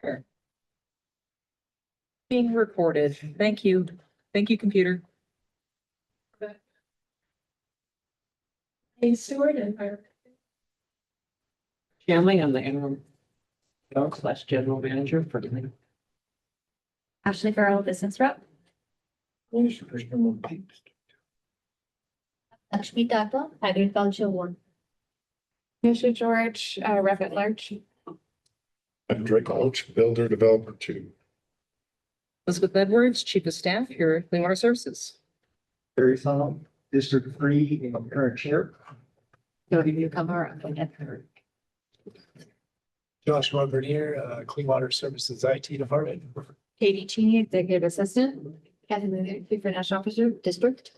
Sure. Being recorded. Thank you. Thank you, computer. Hey, Stewart and Fire. Shanley, I'm the interim / general manager for the. Ashley Farrell, business rep. Lakshmi Dagba, agriculture 1. Nisha George, rep at large. And Drake Alch, builder developer 2. Elizabeth Edwards, Chief of Staff here at Clean Water Services. Barry Song, District 3 and current chair. So you come around and get her. Josh Rumford here, Clean Water Services IT Department. Katie Cheney, executive assistant. Kathy Luther, chief financial officer, district.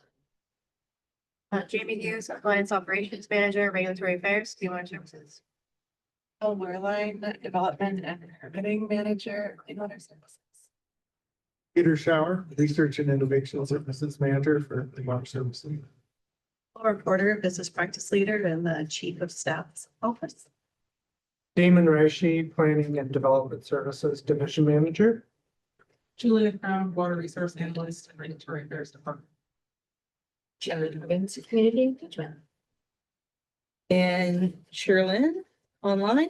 Jamie Hughes, Compliance Operations Manager, Regulatory Affairs, Clean Water Services. Oh, Marline, development and permitting manager, Clean Water Services. Peter Shower, Research and Innovation Services Manager for Clean Water Services. Laura Porter, Business Practice Leader and the Chief of Staff's Office. Damon Reishi, Planning and Development Services Division Manager. Julia Crown, Water Resource Analyst and Regulatory Affairs Department. Jared Wiggins, community engagement. And Sherilyn, online.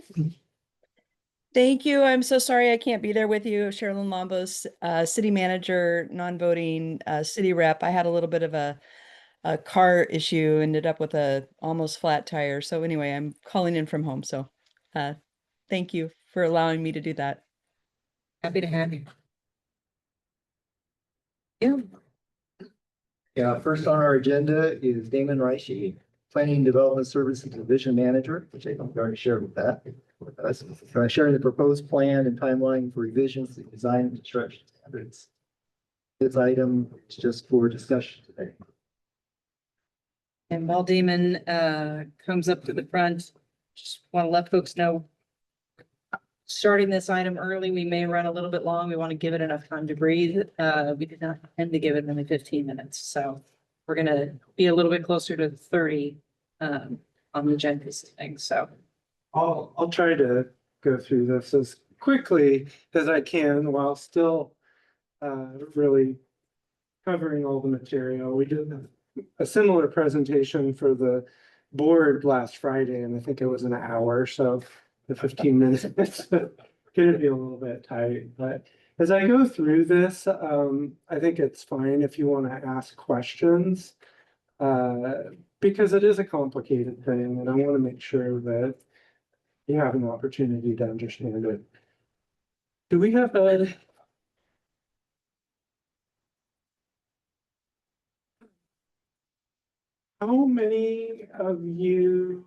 Thank you. I'm so sorry I can't be there with you. Sherilyn Lambos, city manager, non-voting city rep. I had a little bit of a car issue, ended up with a almost flat tire. So anyway, I'm calling in from home. So thank you for allowing me to do that. Happy to have you. Yeah. Yeah, first on our agenda is Damon Reishi, Planning and Development Services Division Manager, which I think we already shared with that. With us. Sharing the proposed plan and timeline for revisions to design and construction standards. This item is just for discussion today. And while Damon comes up to the front, just want to let folks know, starting this item early, we may run a little bit long. We want to give it enough time to breathe. We did not intend to give it only 15 minutes. So we're going to be a little bit closer to 30 on the agenda thing. So I'll try to go through this as quickly as I can while still really covering all the material. We did a similar presentation for the board last Friday, and I think it was an hour. So the 15 minutes gonna be a little bit tight. But as I go through this, I think it's fine if you want to ask questions because it is a complicated thing, and I want to make sure that you have an opportunity to understand it. Do we have a? How many of you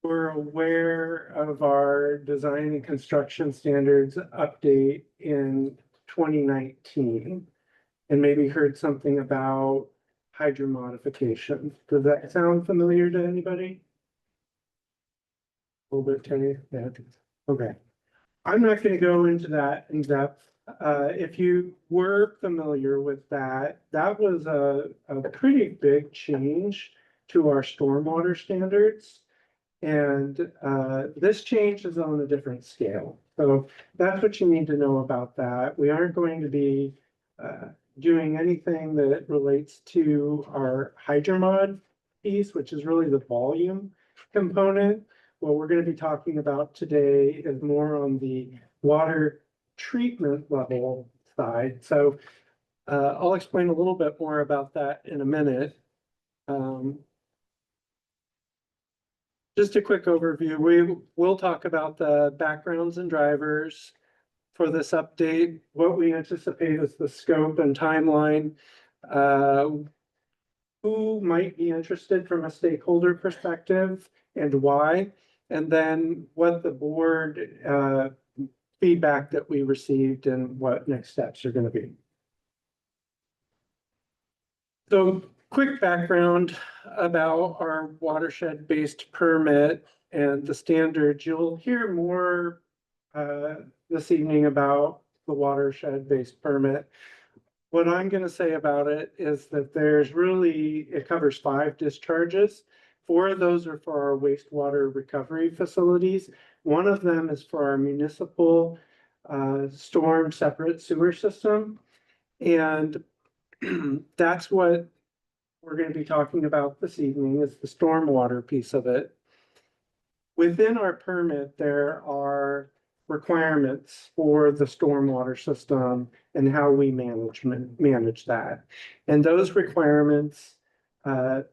were aware of our design and construction standards update in 2019? And maybe heard something about hydro modification? Does that sound familiar to anybody? A little bit, Terry? Yeah. Okay. I'm not going to go into that in depth. If you were familiar with that, that was a pretty big change to our stormwater standards. And this change is on a different scale. So that's what you need to know about that. We aren't going to be doing anything that relates to our hydromod piece, which is really the volume component. What we're going to be talking about today is more on the water treatment level side. So I'll explain a little bit more about that in a minute. Just a quick overview. We will talk about the backgrounds and drivers for this update, what we anticipate is the scope and timeline, who might be interested from a stakeholder perspective and why, and then what the board feedback that we received and what next steps are going to be. So quick background about our watershed-based permit and the standards. You'll hear more this evening about the watershed-based permit. What I'm going to say about it is that it covers 5 discharges. 4 of those are for our wastewater recovery facilities. One of them is for our municipal storm separate sewer system. And that's what we're going to be talking about this evening, is the stormwater piece of it. Within our permit, there are requirements for the stormwater system and how we manage that. And those requirements are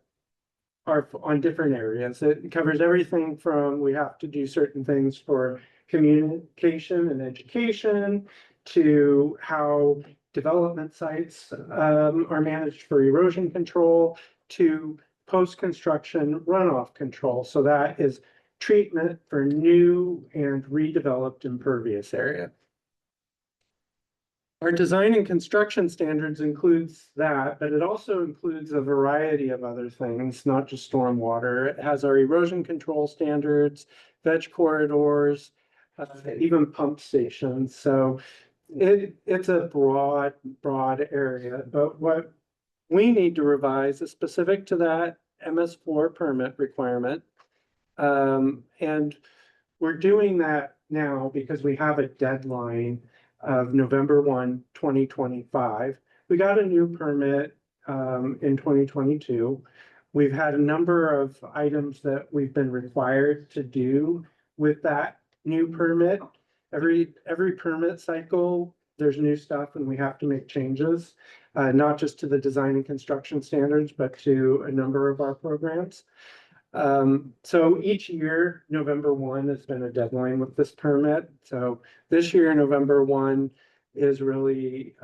on different areas. It covers everything from, we have to do certain things for communication and education, to how development sites are managed for erosion control, to post-construction runoff control. So that is treatment for new and redeveloped impervious area. Our design and construction standards includes that, but it also includes a variety of other things, not just stormwater. It has our erosion control standards, veg corridors, even pump stations. So it's a broad area, but what we need to revise is specific to that MS4 permit requirement. And we're doing that now because we have a deadline of November 1, 2025. We got a new permit in 2022. We've had a number of items that we've been required to do with that new permit. Every permit cycle, there's new stuff and we have to make changes, not just to the design and construction standards, but to a number of our programs. So each year, November 1 has been a deadline with this permit. So this year, November 1 is really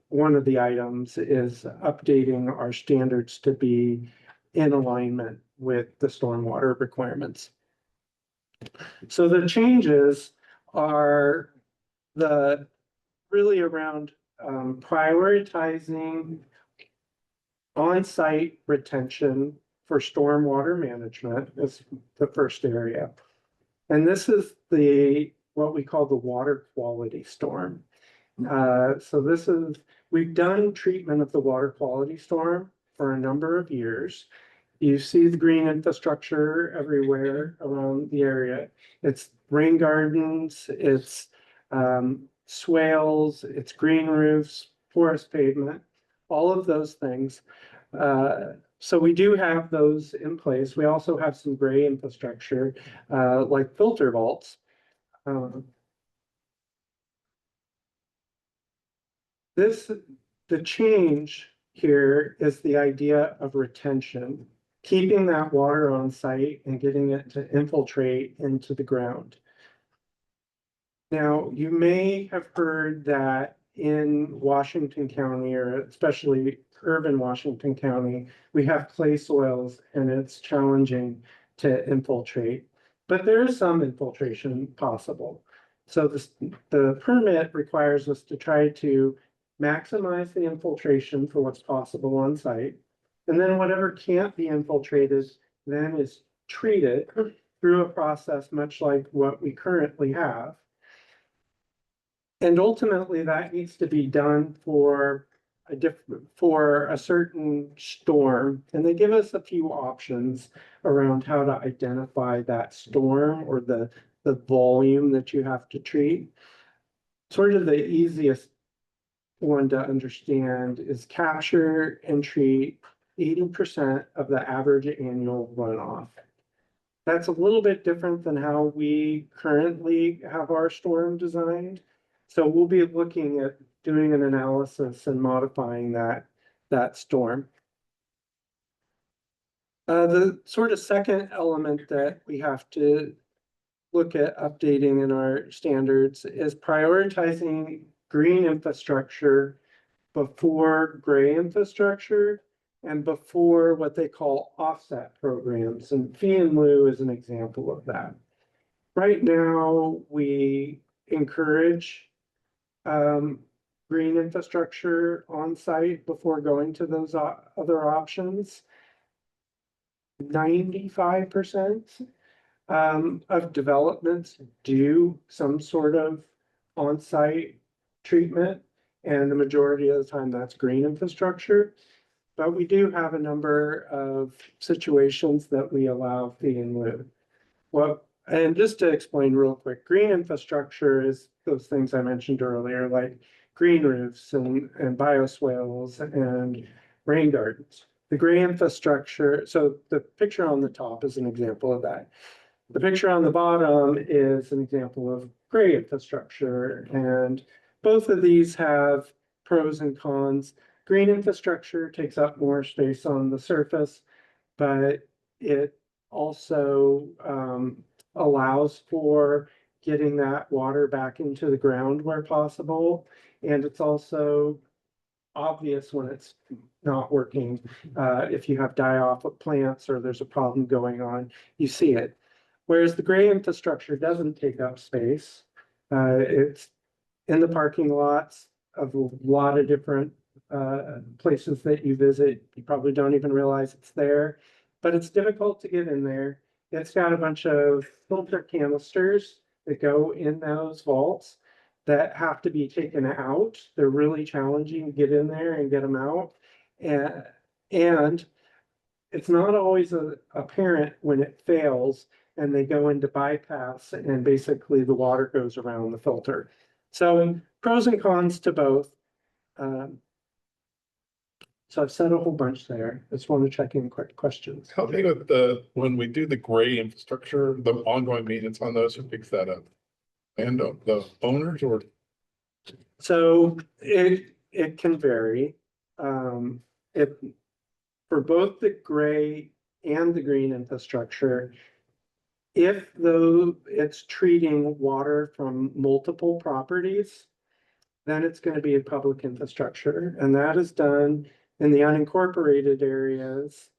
one of the items is updating our standards to be in alignment with the stormwater requirements. So the changes are really around prioritizing on-site retention for stormwater management is the first area. And this is what we call the water quality storm. So we've done treatment of the water quality storm for a number of years. You see the green infrastructure everywhere around the area. It's rain gardens, it's swales, it's green roofs, forest pavement, all of those things. So we do have those in place. We also have some gray infrastructure, like filter vaults. The change here is the idea of retention, keeping that water on site and getting it to infiltrate into the ground. Now, you may have heard that in Washington County, or especially urban Washington County, we have clay soils and it's challenging to infiltrate, but there is some infiltration possible. So the permit requires us to try to maximize the infiltration for what's possible on site. And then whatever can't be infiltrated then is treated through a process much like what we currently have. And ultimately that needs to be done for a certain storm. And they give us a few options around how to identify that storm or the volume that you have to treat. Sort of the easiest one to understand is capture and treat 80% of the average annual runoff. That's a little bit different than how we currently have our storm designed. So we'll be looking at doing an analysis and modifying that storm. The sort of second element that we have to look at updating in our standards is prioritizing green infrastructure before gray infrastructure and before what they call offset programs. And fee in lieu is an example of that. Right now, we encourage green infrastructure on site before going to those other options. 95% of developments do some sort of on-site treatment, and the majority of the time that's green infrastructure. But we do have a number of situations that we allow fee in lieu. What And just to explain real quick, green infrastructure is those things I mentioned earlier, like green roofs and bioswales and rain gardens. The gray infrastructure, so the picture on the top is an example of that. The picture on the bottom is an example of gray infrastructure, and both of these have pros and cons. Green infrastructure takes up more space on the surface, but it also allows for getting that water back into the ground where possible. And it's also obvious when it's not working. If you have die-off of plants or there's a problem going on, you see it. Whereas the gray infrastructure doesn't take up space. It's in the parking lots of a lot of different places that you visit. You probably don't even realize it's there, but it's difficult to get in there. It's got a bunch of filter canisters that go in those vaults that have to be taken out. They're really challenging to get in there and get them out. And it's not always apparent when it fails and they go into bypass and basically the water goes around the filter. So pros and cons to both. So I've said a whole bunch there. Just want to check in quick questions. Help me with when we do the gray infrastructure, the ongoing maintenance on those, who picks that up? And the owners or? So it can vary. It for both the gray and the green infrastructure, if though it's treating water from multiple properties, then it's going to be a public infrastructure, and that is done in the unincorporated areas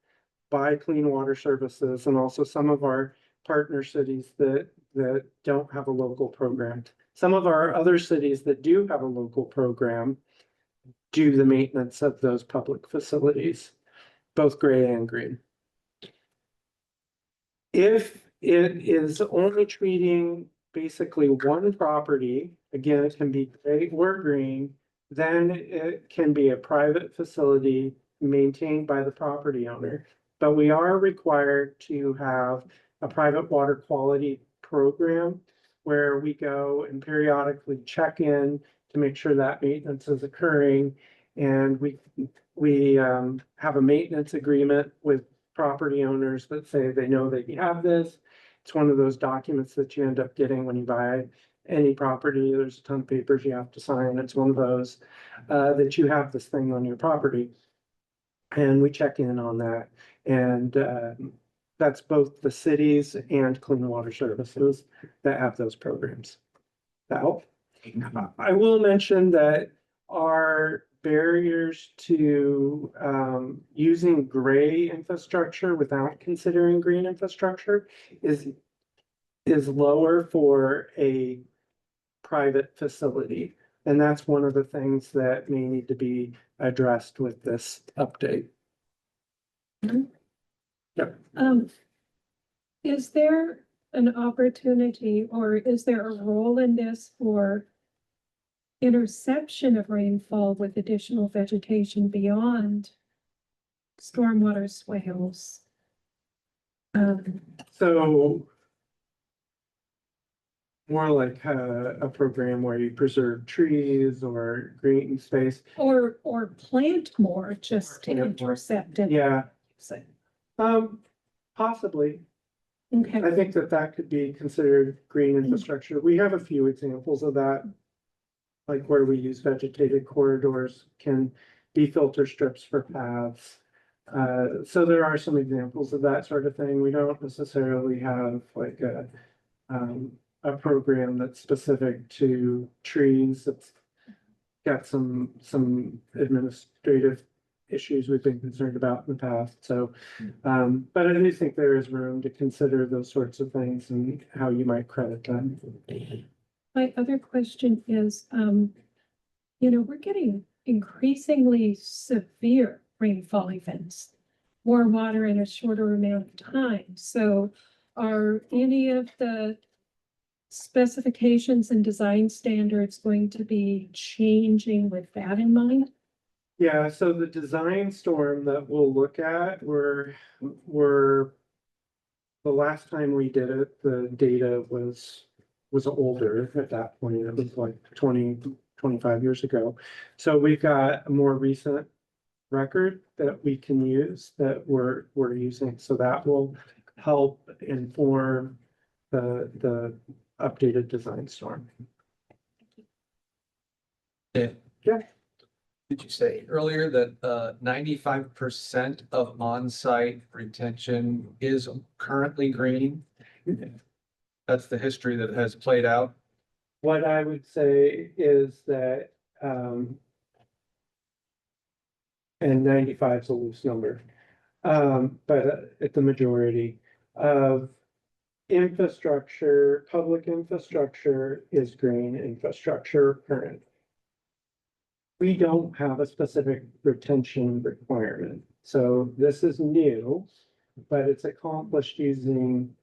by Clean Water Services and also some of our partner cities that don't have a local program. Some of our other cities that do have a local program do the maintenance of those public facilities, both gray and green. If it is only treating basically one property, again, it can be gray or green, then it can be a private facility maintained by the property owner. But we are required to have a private water quality program where we go and periodically check in to make sure that maintenance is occurring. And we have a maintenance agreement with property owners that say they know they have this. It's one of those documents that you end up getting when you buy any property. There's a ton of papers you have to sign. It's one of those that you have this thing on your property. And we check in on that. And that's both the cities and Clean Water Services that have those programs. That help? I will mention that our barriers to using gray infrastructure without considering green infrastructure is lower for a private facility. And that's one of the things that may need to be addressed with this update. Yep. Is there an opportunity or is there a role in this for interception of rainfall with additional vegetation beyond stormwater swales? So more like a program where you preserve trees or green space. Or plant more just to intercept it? Yeah, possibly. Okay. I think that could be considered green infrastructure. We have a few examples of that. Like where we use vegetated corridors can be filter strips for paths. So there are some examples of that sort of thing. We don't necessarily have like a program that's specific to trees. It's got some administrative issues we've been concerned about in the past. So, but I do think there is room to consider those sorts of things and how you might credit them. My other question is, we're getting increasingly severe rainfall events, more water in a shorter amount of time. So are any of the specifications and design standards going to be changing with that in mind? Yeah, so the design storm that we'll look at, we're the last time we did it, the data was older at that point. It was like 25 years ago. So we've got a more recent record that we can use that we're using. So that will help inform the updated design storm. Did you say earlier that 95% of on-site retention is currently green? That's the history that has played out. What I would say is that, and 95 is a loose number, but at the majority of infrastructure, public infrastructure is green infrastructure current. We don't have a specific retention requirement, so this is new, but it's accomplished using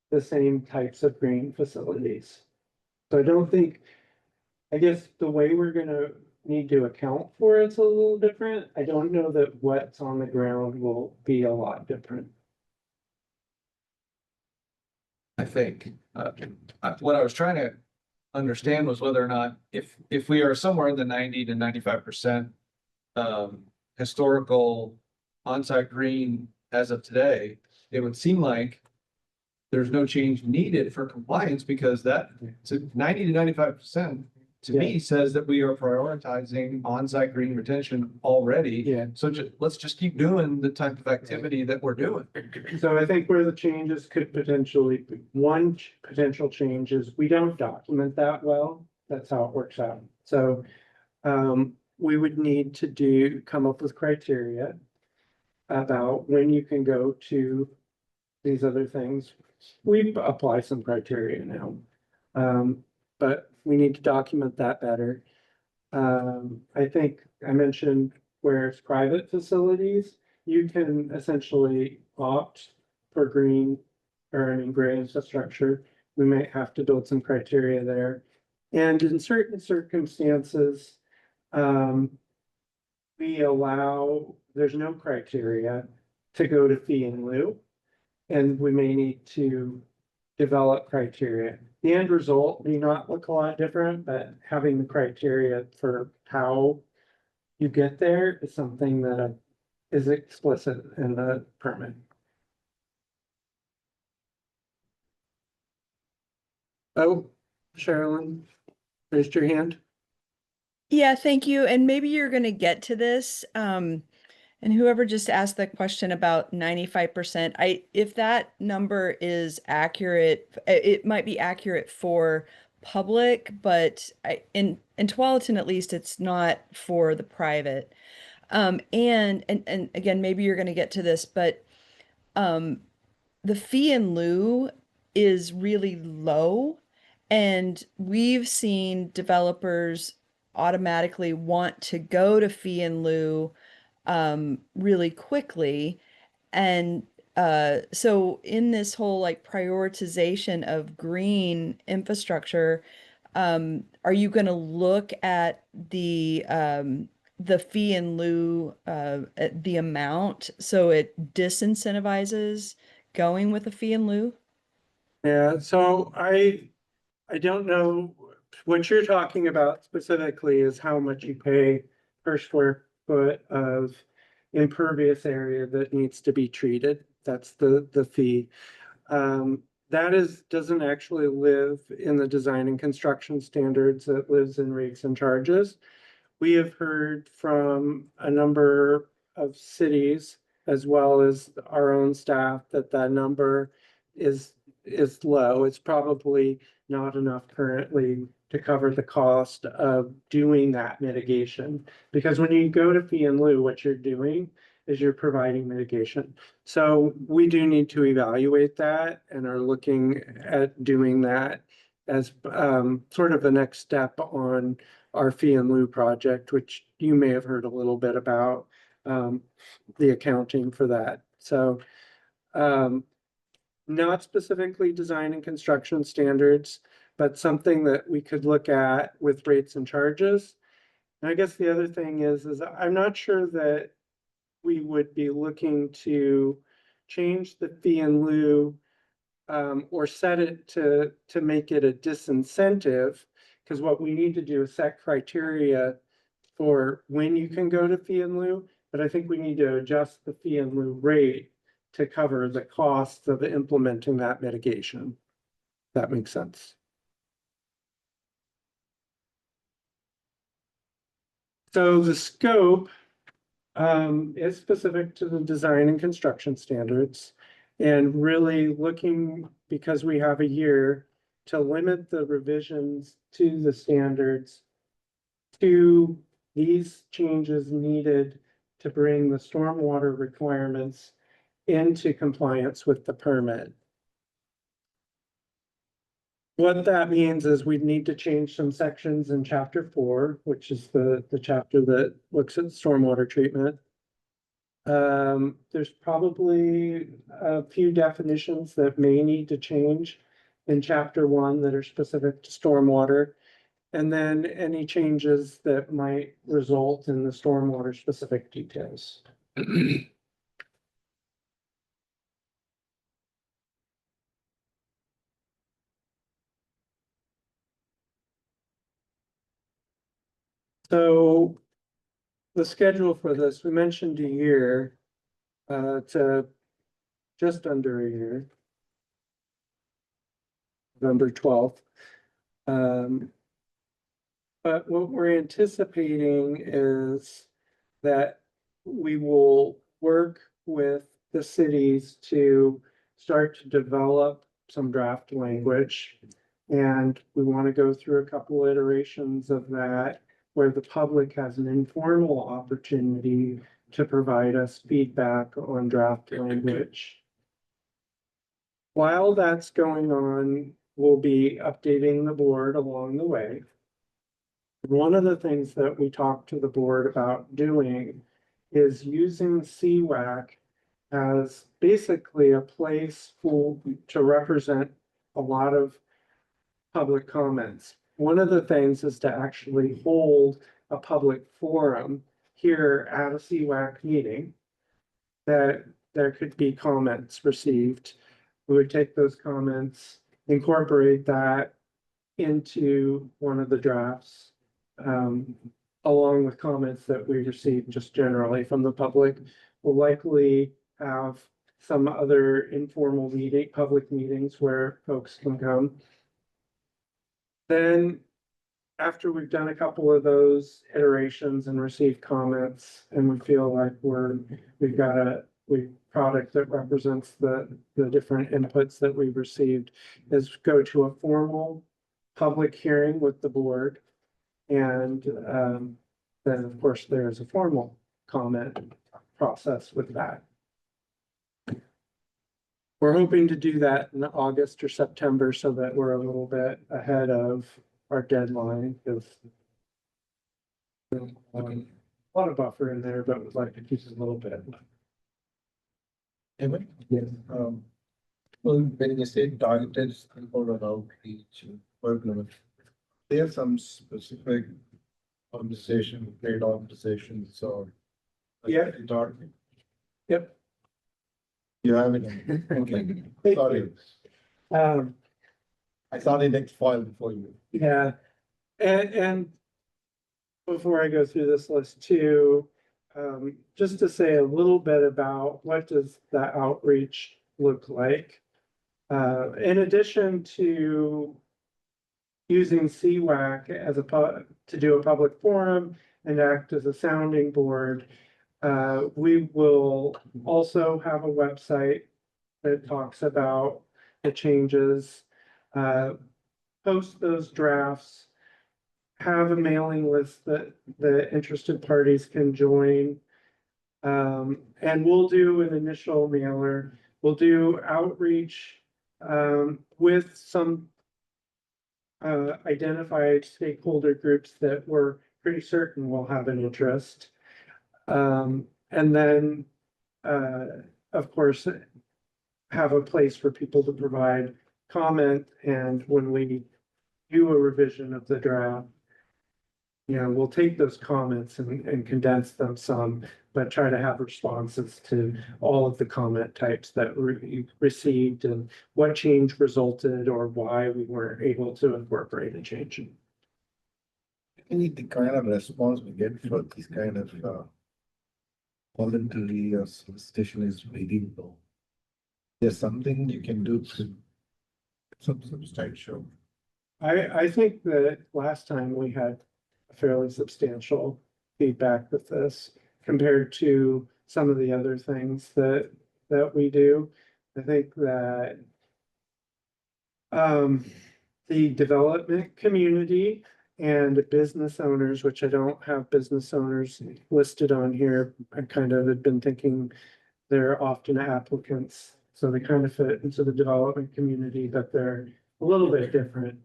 the same types of green facilities. So I don't think, I guess the way we're gonna need to account for it's a little different. I don't know that what's on the ground will be a lot different. I think, what I was trying to understand was whether or not if we are somewhere in the 90 to 95% historical on-site green as of today, it would seem like there's no change needed for compliance because that, so 90 to 95% to me says that we are prioritizing on-site green retention already. Yeah. So let's just keep doing the type of activity that we're doing. So I think where the changes could potentially, be one potential change is we don't document that well. That's how it works out. So we would need to come up with criteria about when you can go to these other things. We apply some criteria now. But we need to document that better. I think I mentioned where it's private facilities, you can essentially opt for green or gray infrastructure. We might have to build some criteria there. And in certain circumstances, we allow, there's no criteria to go to fee in lieu. And we may need to develop criteria. The end result may not look a lot different, but having the criteria for how you get there is something that is explicit in the permit. Oh, Sherilyn, raised your hand. Yeah, thank you. And maybe you're going to get to this. And whoever just asked the question about 95%, if that number is accurate, it might be accurate for public, but in Tualatin at least, it's not for the private. And again, maybe you're going to get to this, but the fee in lieu is really low, and we've seen developers automatically want to go to fee in lieu really quickly. And so in this whole like prioritization of green infrastructure, are you going to look at the fee in lieu, the amount, so it disincentivizes going with a fee in lieu? Yeah, so I don't know what you're talking about specifically is how much you pay per square foot of impervious area that needs to be treated. That's the fee. That doesn't actually live in the design and construction standards. It lives in rates and charges. We have heard from a number of cities as well as our own staff that number is low. It's probably not enough currently to cover the cost of doing that mitigation. Because when you go to fee in lieu, what you're doing is you're providing mitigation. So we do need to evaluate that and are looking at doing that as sort of the next step on our fee in lieu project, which you may have heard a little bit about the accounting for that. So not specifically design and construction standards, but something that we could look at with rates and charges. And I guess the other thing is I'm not sure that we would be looking to change the fee in lieu or set it to make it a disincentive, because what we need to do is set criteria for when you can go to fee in lieu, but I think we need to adjust the fee in lieu rate to cover the costs of implementing that mitigation. That makes sense. So the scope is specific to the design and construction standards, and really looking, because we have a year, to limit the revisions to the standards to these changes needed to bring the stormwater requirements into compliance with the permit. What that means is we need to change some sections in chapter 4, which is the chapter that looks at stormwater treatment. There's probably a few definitions that may need to change in chapter 1 that are specific to stormwater. And then any changes that might result in the stormwater specific details. So the schedule for this, we mentioned a year to just under a year. November 12th. But what we're anticipating is that we will work with the cities to start to develop some draft language. And we want to go through a couple iterations of that where the public has an informal opportunity to provide us feedback on draft language. While that's going on, we'll be updating the board along the way. One of the things that we talked to the board about doing is using CWAC as basically a place to represent a lot of public comments. One of the things is to actually hold a public forum here at a CWAC meeting that there could be comments received. We would take those comments, incorporate that into one of the drafts, along with comments that we received just generally from the public. We'll likely have some other informal public meetings where folks can come. Then after we've done a couple of those iterations and received comments, and we feel like we've got a product that represents the different inputs that we've received, is go to a formal public hearing with the board. And then of course there's a formal comment process with that. We're hoping to do that in August or September so that we're a little bit ahead of our deadline, because a lot of buffer in there, but we'd like to keep it a little bit. Anyway, yes, well, when you say targeted stakeholder outreach, there's some specific conversation, trade conversations, or. Yeah. Target. Yep. You have it. Okay, sorry, I saw the next file before you. Yeah, and before I go through this list too, just to say a little bit about what does that outreach look like. In addition to using CWAC as to do a public forum and act as a sounding board, we will also have a website that talks about the changes, post those drafts, have a mailing list that the interested parties can join. And we'll do an initial mailer. We'll do outreach with some identified stakeholder groups that we're pretty certain will have an interest. And then, of course, have a place for people to provide comment. And when we do a revision of the draft, we'll take those comments and condense them some, but try to have responses to all of the comment types that we received and what change resulted or why we weren't able to incorporate a change. Any the kind of response we get for this kind of voluntary or solicitation is very low. There's something you can do to some substantial. I think that last time we had fairly substantial feedback with this compared to some of the other things that we do. I think that the development community and business owners, which I don't have business owners listed on here, I kind of had been thinking they're often applicants, so they kind of fit into the development community, but they're a little bit different.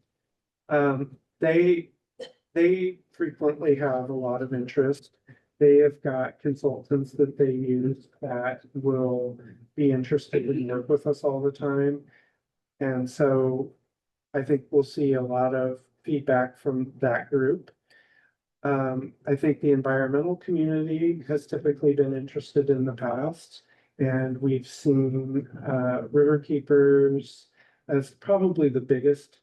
They frequently have a lot of interest. They have got consultants that they use that will be interested in work with us all the time. And so I think we'll see a lot of feedback from that group. I think the environmental community has typically been interested in the past. And we've seen river keepers as probably the biggest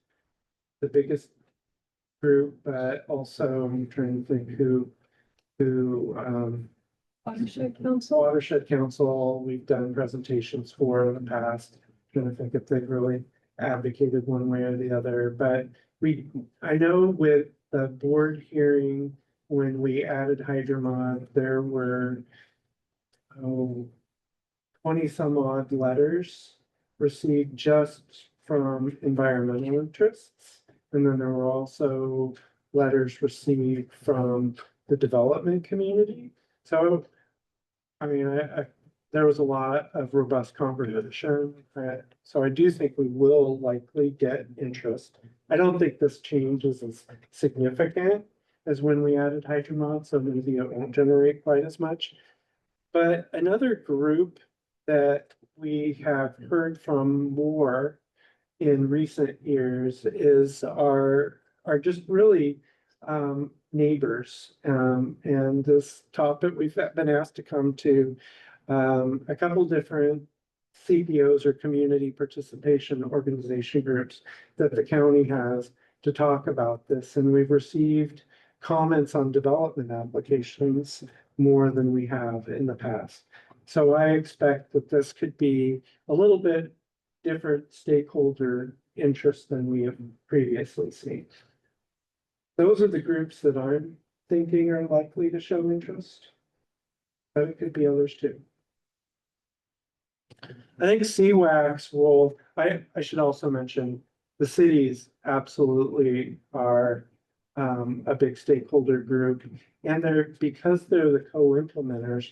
group, but also I'm trying to think who Watershed Council. Watershed Council, we've done presentations for in the past. Trying to think if they've really advocated one way or the other, but I know with the board hearing, when we added Hydromod, there were 20 some odd letters received just from environmental interests. And then there were also letters received from the development community. So, I mean, there was a lot of robust conversation. So I do think we will likely get interest. I don't think this change is as significant as when we added Hydromod, so maybe it won't generate quite as much. But another group that we have heard from more in recent years is our just really neighbors. And this topic, we've been asked to come to a couple different CPOs or community participation organization groups that the county has to talk about this. And we've received comments on development applications more than we have in the past. So I expect that this could be a little bit different stakeholder interest than we have previously seen. Those are the groups that I'm thinking are likely to show interest, but it could be others too. I think CWAC's role, I should also mention, the cities absolutely are a big stakeholder group, and because they're the co-implementers,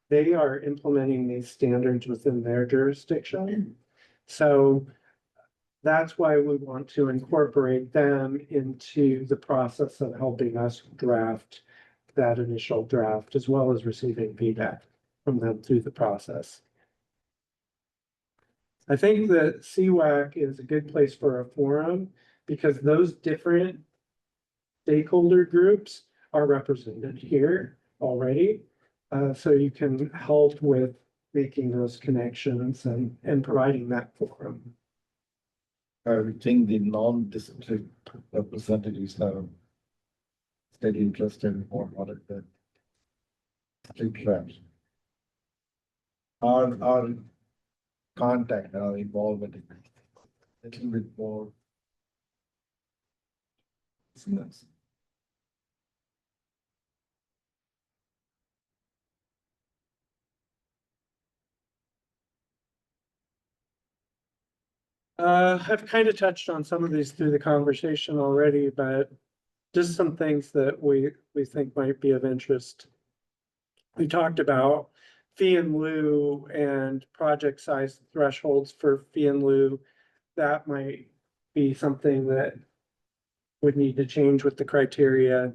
they are implementing these standards within their jurisdiction. So that's why we want to incorporate them into the process of helping us draft that initial draft, as well as receiving feedback from them through the process. I think that CWAC is a good place for a forum because those different stakeholder groups are represented here already. So you can help with making those connections and providing that forum. I would think the non-district representatives have steady interest in more audit than district reps. Our contact, our involvement, a little bit more. Business. I've kind of touched on some of these through the conversation already, but just some things that we think might be of interest. We talked about fee in lieu and project size thresholds for fee in lieu. That might be something that would need to change with the criteria.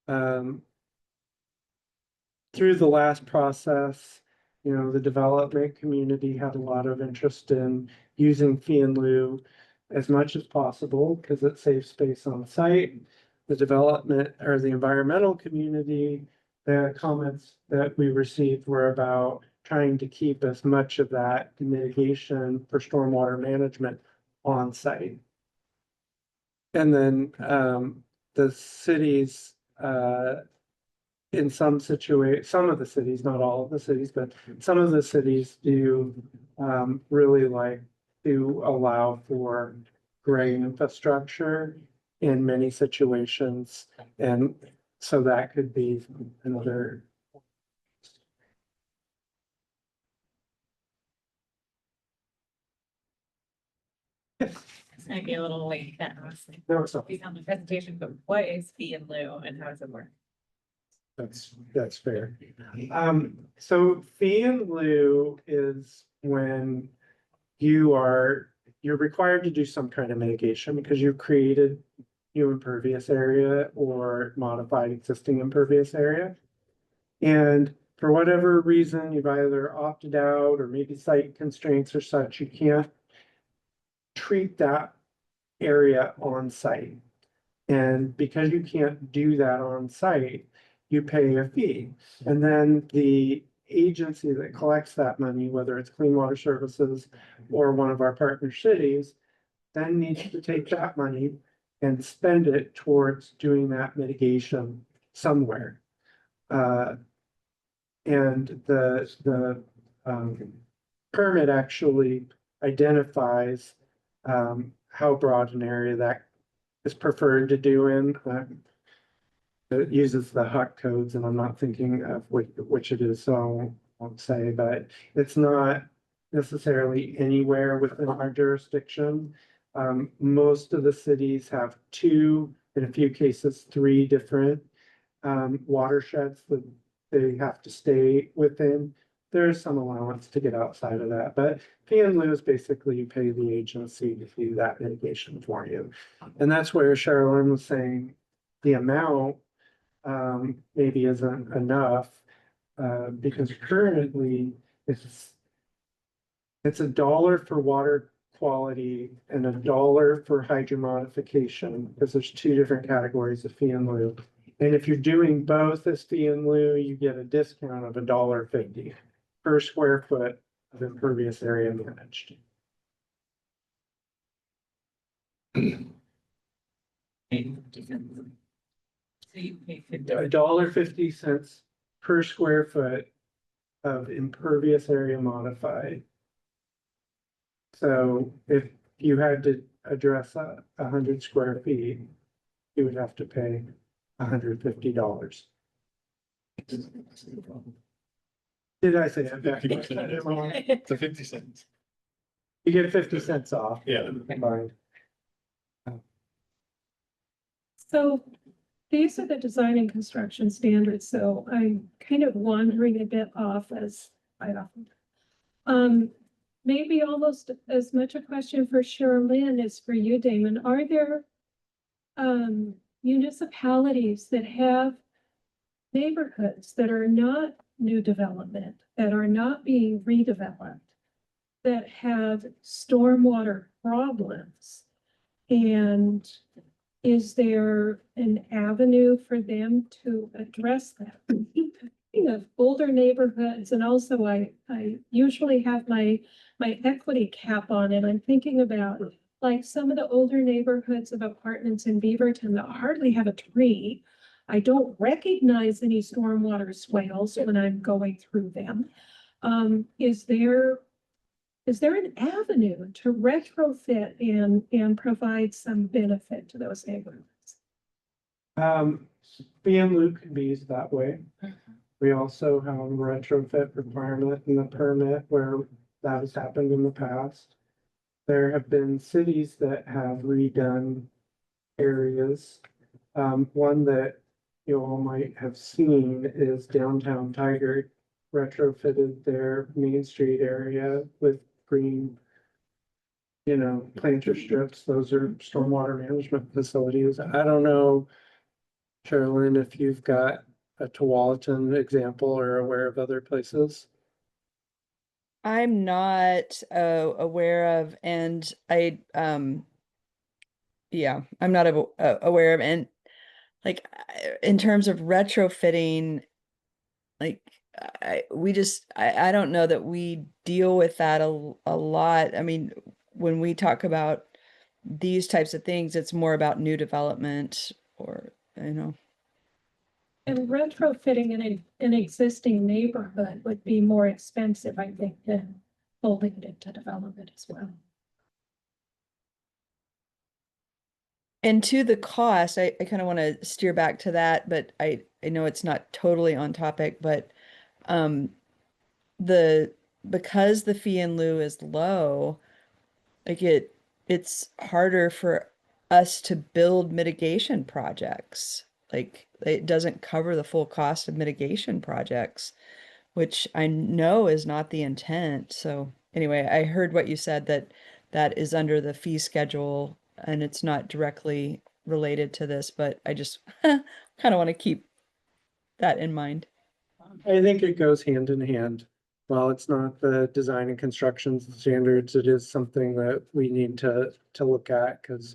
Through the last process, the development community had a lot of interest in using fee in lieu as much as possible because it saves space on site. the development or the environmental community, the comments that we received were about trying to keep as much of that mitigation for stormwater management on site. And then the cities, in some of the cities, not all of the cities, but some of the cities do really like to allow for gray infrastructure in many situations. And so that could be another. It's gonna be a little late then, honestly. No, it's not. Be on the presentation, but what is fee in lieu and how does it work? That's fair. So fee in lieu is when you're required to do some kind of mitigation because you've created new impervious area or modified existing impervious area. And for whatever reason, you've either opted out or maybe site constraints or such, you can't treat that area on site. And because you can't do that on site, you pay a fee. And then the agency that collects that money, whether it's Clean Water Services or one of our partner cities, then needs to take that money and spend it towards doing that mitigation somewhere. And the permit actually identifies how broad an area that is preferred to do in. It uses the HUC codes, and I'm not thinking of which it is, so I won't say, but it's not necessarily anywhere within our jurisdiction. Most of the cities have 2, in a few cases, 3 different watersheds that they have to stay within. There's some allowance to get outside of that, but fee in lieu is basically you pay the agency to do that mitigation for you. And that's where Sherilyn was saying the amount maybe isn't enough, because currently it's $1 for water quality and $1 for hydromodification, because there's 2 different categories of fee in lieu. And if you're doing both as fee in lieu, you get a discount of $1.50 per square foot of impervious area managed. So you pay $1.50 per square foot of impervious area modified. So if you had to address 100 square feet, you would have to pay $150. Did I say that? It's a 50 cents. You get 50 cents off. Yeah. Combined. So these are the design and construction standards, so I'm kind of wandering a bit off as I often. Maybe almost as much a question for Sherilyn as for you, Damon. Are there municipalities that have neighborhoods that are not new development, that are not being redeveloped, that have stormwater problems? And is there an avenue for them to address that? Speaking of older neighborhoods, and also I usually have my equity cap on, and I'm thinking about like some of the older neighborhoods of apartments in Beaverton that hardly have a tree. I don't recognize any stormwater swales when I'm going through them. Is there an avenue to retrofit and provide some benefit to those neighborhoods? Fee in lieu can be used that way. We also have a retrofit requirement in the permit where that has happened in the past. There have been cities that have redone areas. One that you all might have seen is downtown Tiger retrofitted their Main Street area with green, planter strips. Those are stormwater management facilities. I don't know, Sherilyn, if you've got a Tualatin example or aware of other places. I'm not aware of, and I'm not aware of, and like, in terms of retrofitting, like, I don't know that we deal with that a lot. I mean, when we talk about these types of things, it's more about new development or, you know. And retrofitting in an existing neighborhood would be more expensive, I think, than folding it into development as well. And to the cost, I kind of want to steer back to that, but I know it's not totally on topic, but because the fee in lieu is low, like it's harder for us to build mitigation projects. Like it doesn't cover the full cost of mitigation projects, which I know is not the intent. So anyway, I heard what you said, that that is under the fee schedule and it's not directly related to this, but I just kind of want to keep that in mind. I think it goes hand in hand. While it's not the design and construction standards, it is something that we need to look at, because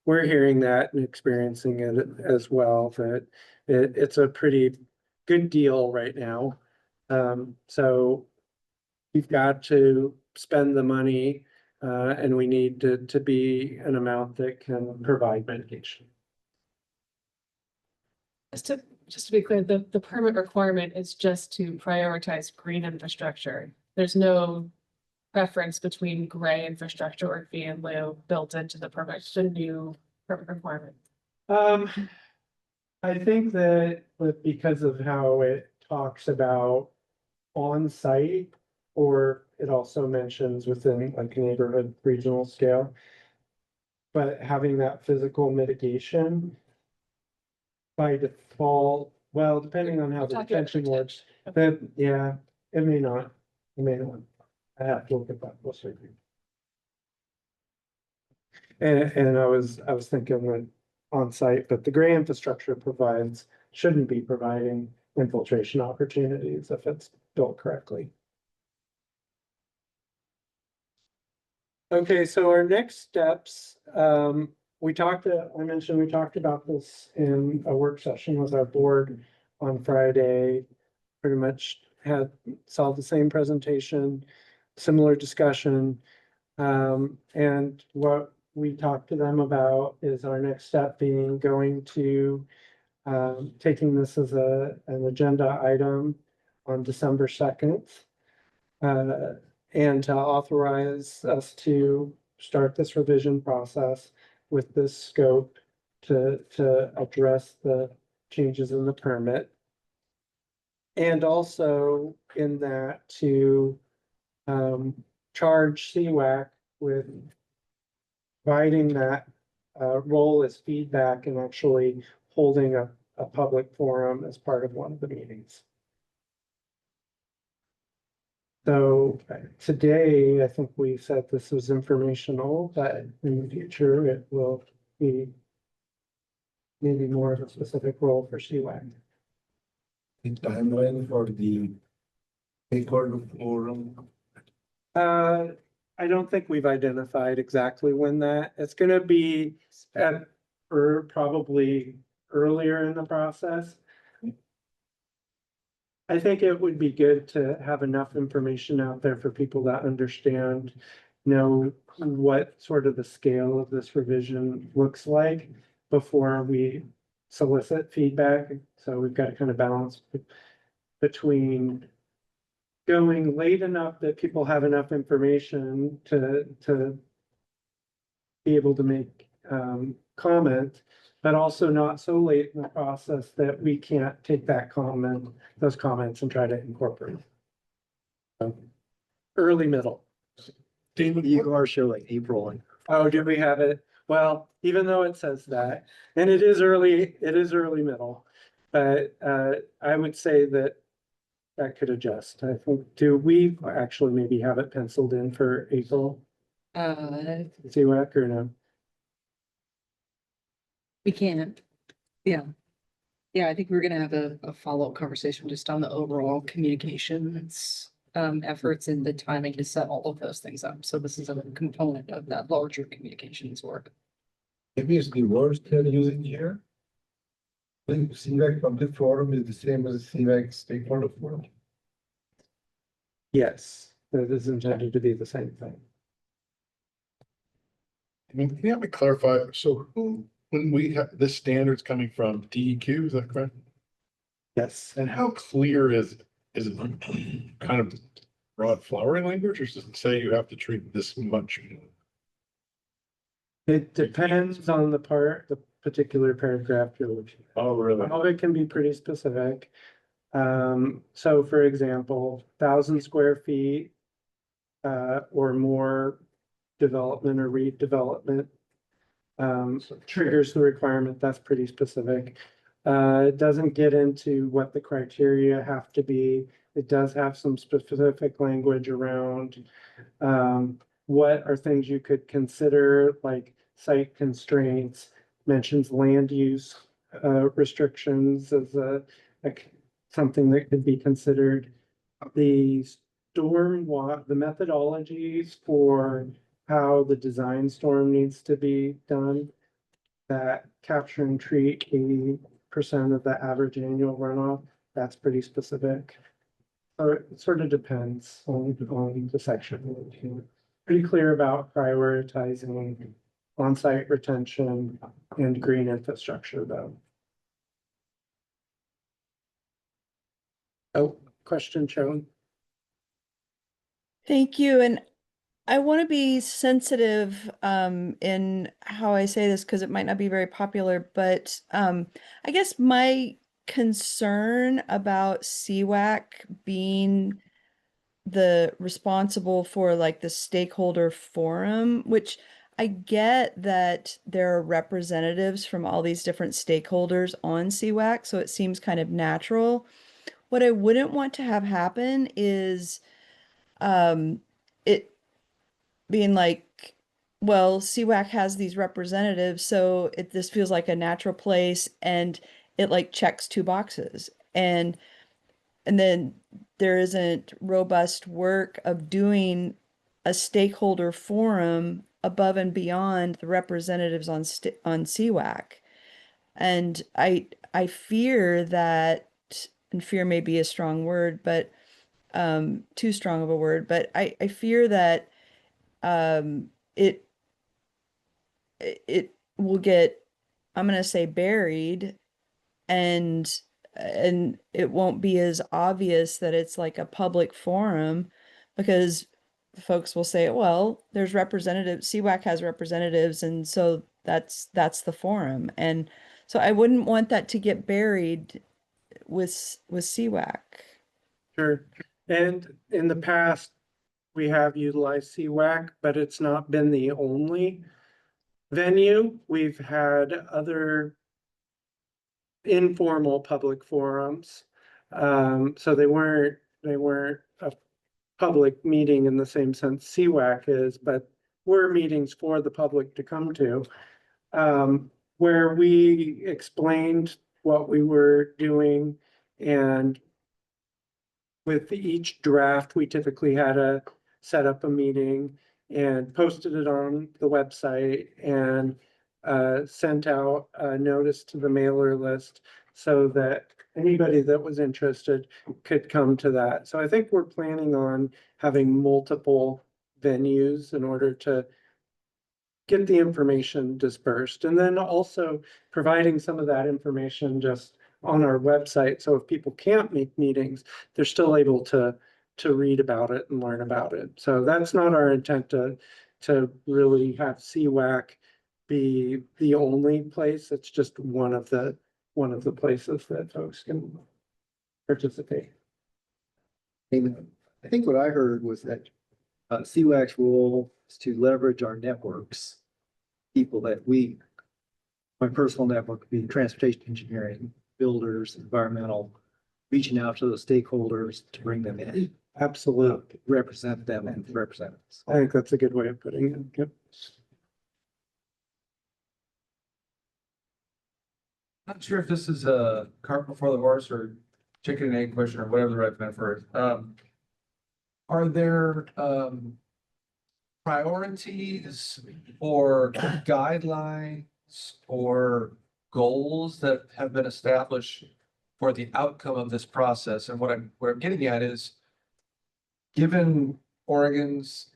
we're hearing that and experiencing it as well, that it's a pretty good deal right now. So we've got to spend the money, and we need to be an amount that can provide mitigation. Just to be clear, the permit requirement is just to prioritize green infrastructure. There's no preference between gray infrastructure or fee in lieu built into the permit, the new permit requirement. I think that because of how it talks about on-site, or it also mentions within like a neighborhood regional scale, but having that physical mitigation by default, well, depending on how the detention works, that, yeah, it may not, I have to look at that closer. And I was thinking that on-site, but the gray infrastructure shouldn't be providing infiltration opportunities if it's built correctly. Okay, so our next steps, I mentioned we talked about this in a work session with our board on Friday. Pretty much saw the same presentation, similar discussion. And what we talked to them about is our next step being going to taking this as an agenda item on December 2nd. And to authorize us to start this revision process with this scope to address the changes in the permit. And also in that to charge CWAC with providing that role as feedback and actually holding a public forum as part of one of the meetings. So today, I think we said this was informational, but in the future, it will be maybe more of a specific role for CWAC. The timeline for the stakeholder forum. I don't think we've identified exactly when it's gonna be or probably earlier in the process. I think it would be good to have enough information out there for people that understand, know what sort of the scale of this revision looks like before we solicit feedback. So we've got to kind of balance between going late enough that people have enough information to be able to make comment, but also not so late in the process that we can't take those comments and try to incorporate. So, early middle. David, You are showing April. Oh, did we have it? Well, even though it says that, and it is early middle, but I would say that could adjust. I think, do we actually maybe have it penciled in for April? CWAC or no? We can. Yeah. Yeah, I think we're gonna have a follow-up conversation just on the overall communications efforts and the timing to set all of those things up. So this is a component of that larger communications work. Maybe it's the words they're using here. I think CWAC public forum is the same as CWAC stakeholder forum. Yes, that is intended to be the same thing. I mean, can you help me clarify? So who, when we have, this standard's coming from DEQ, is that correct? Yes. And how clear is it kind of broad flowery language, or does it say you have to treat this much? It depends on the particular paragraph you're looking at. Oh, really? All of it can be pretty specific. So for example, 1,000 square feet or more development or redevelopment triggers the requirement. That's pretty specific. It doesn't get into what the criteria have to be. It does have some specific language around what are things you could consider, like site constraints, mentions land use restrictions as something that could be considered. The the methodologies for how the design storm needs to be done, that capture and treat 80% of the average annual runoff, that's pretty specific. So it sort of depends on the section. Pretty clear about prioritizing on-site retention and green infrastructure though. Oh, question, Joan? Thank you. And I want to be sensitive in how I say this because it might not be very popular, but I guess my concern about CWAC being the responsible for like the stakeholder forum, which I get that there are representatives from all these different stakeholders on CWAC, so it seems kind of natural. What I wouldn't want to have happen is it being like, well, CWAC has these representatives, so this feels like a natural place and it like checks two boxes. And then there isn't robust work of doing a stakeholder forum above and beyond the representatives on CWAC. And I fear that, and fear may be a strong word, but too strong of a word, but I fear that it it will get, I'm going to say, buried, and it won't be as obvious that it's like a public forum, because folks will say, well, there's representatives, CWAC has representatives, and so that's the forum. And so I wouldn't want that to get buried with CWAC. Sure. And in the past, we have utilized CWAC, but it's not been the only venue. We've had other informal public forums. So they weren't a public meeting in the same sense CWAC is, but were meetings for the public to come to, where we explained what we were doing. And with each draft, we typically had to set up a meeting and posted it on the website and sent out a notice to the mailer list so that anybody that was interested could come to that. So I think we're planning on having multiple venues in order to get the information dispersed, and then also providing some of that information just on our website. So if people can't make meetings, they're still able to read about it and learn about it. So that's not our intent to really have CWAC be the only place. It's just one of the places that folks can participate. I think what I heard was that CWAC's role is to leverage our networks. People that my personal network would be transportation engineering, builders, environmental, reaching out to those stakeholders to bring them in. Absolutely. Represent them and represent us. I think that's a good way of putting it. Yep. Not sure if this is a cart before the horse or chicken and egg question or whatever the right metaphor is. Are there priorities or guidelines or goals that have been established for the outcome of this process. And where I'm getting at is, given Oregon's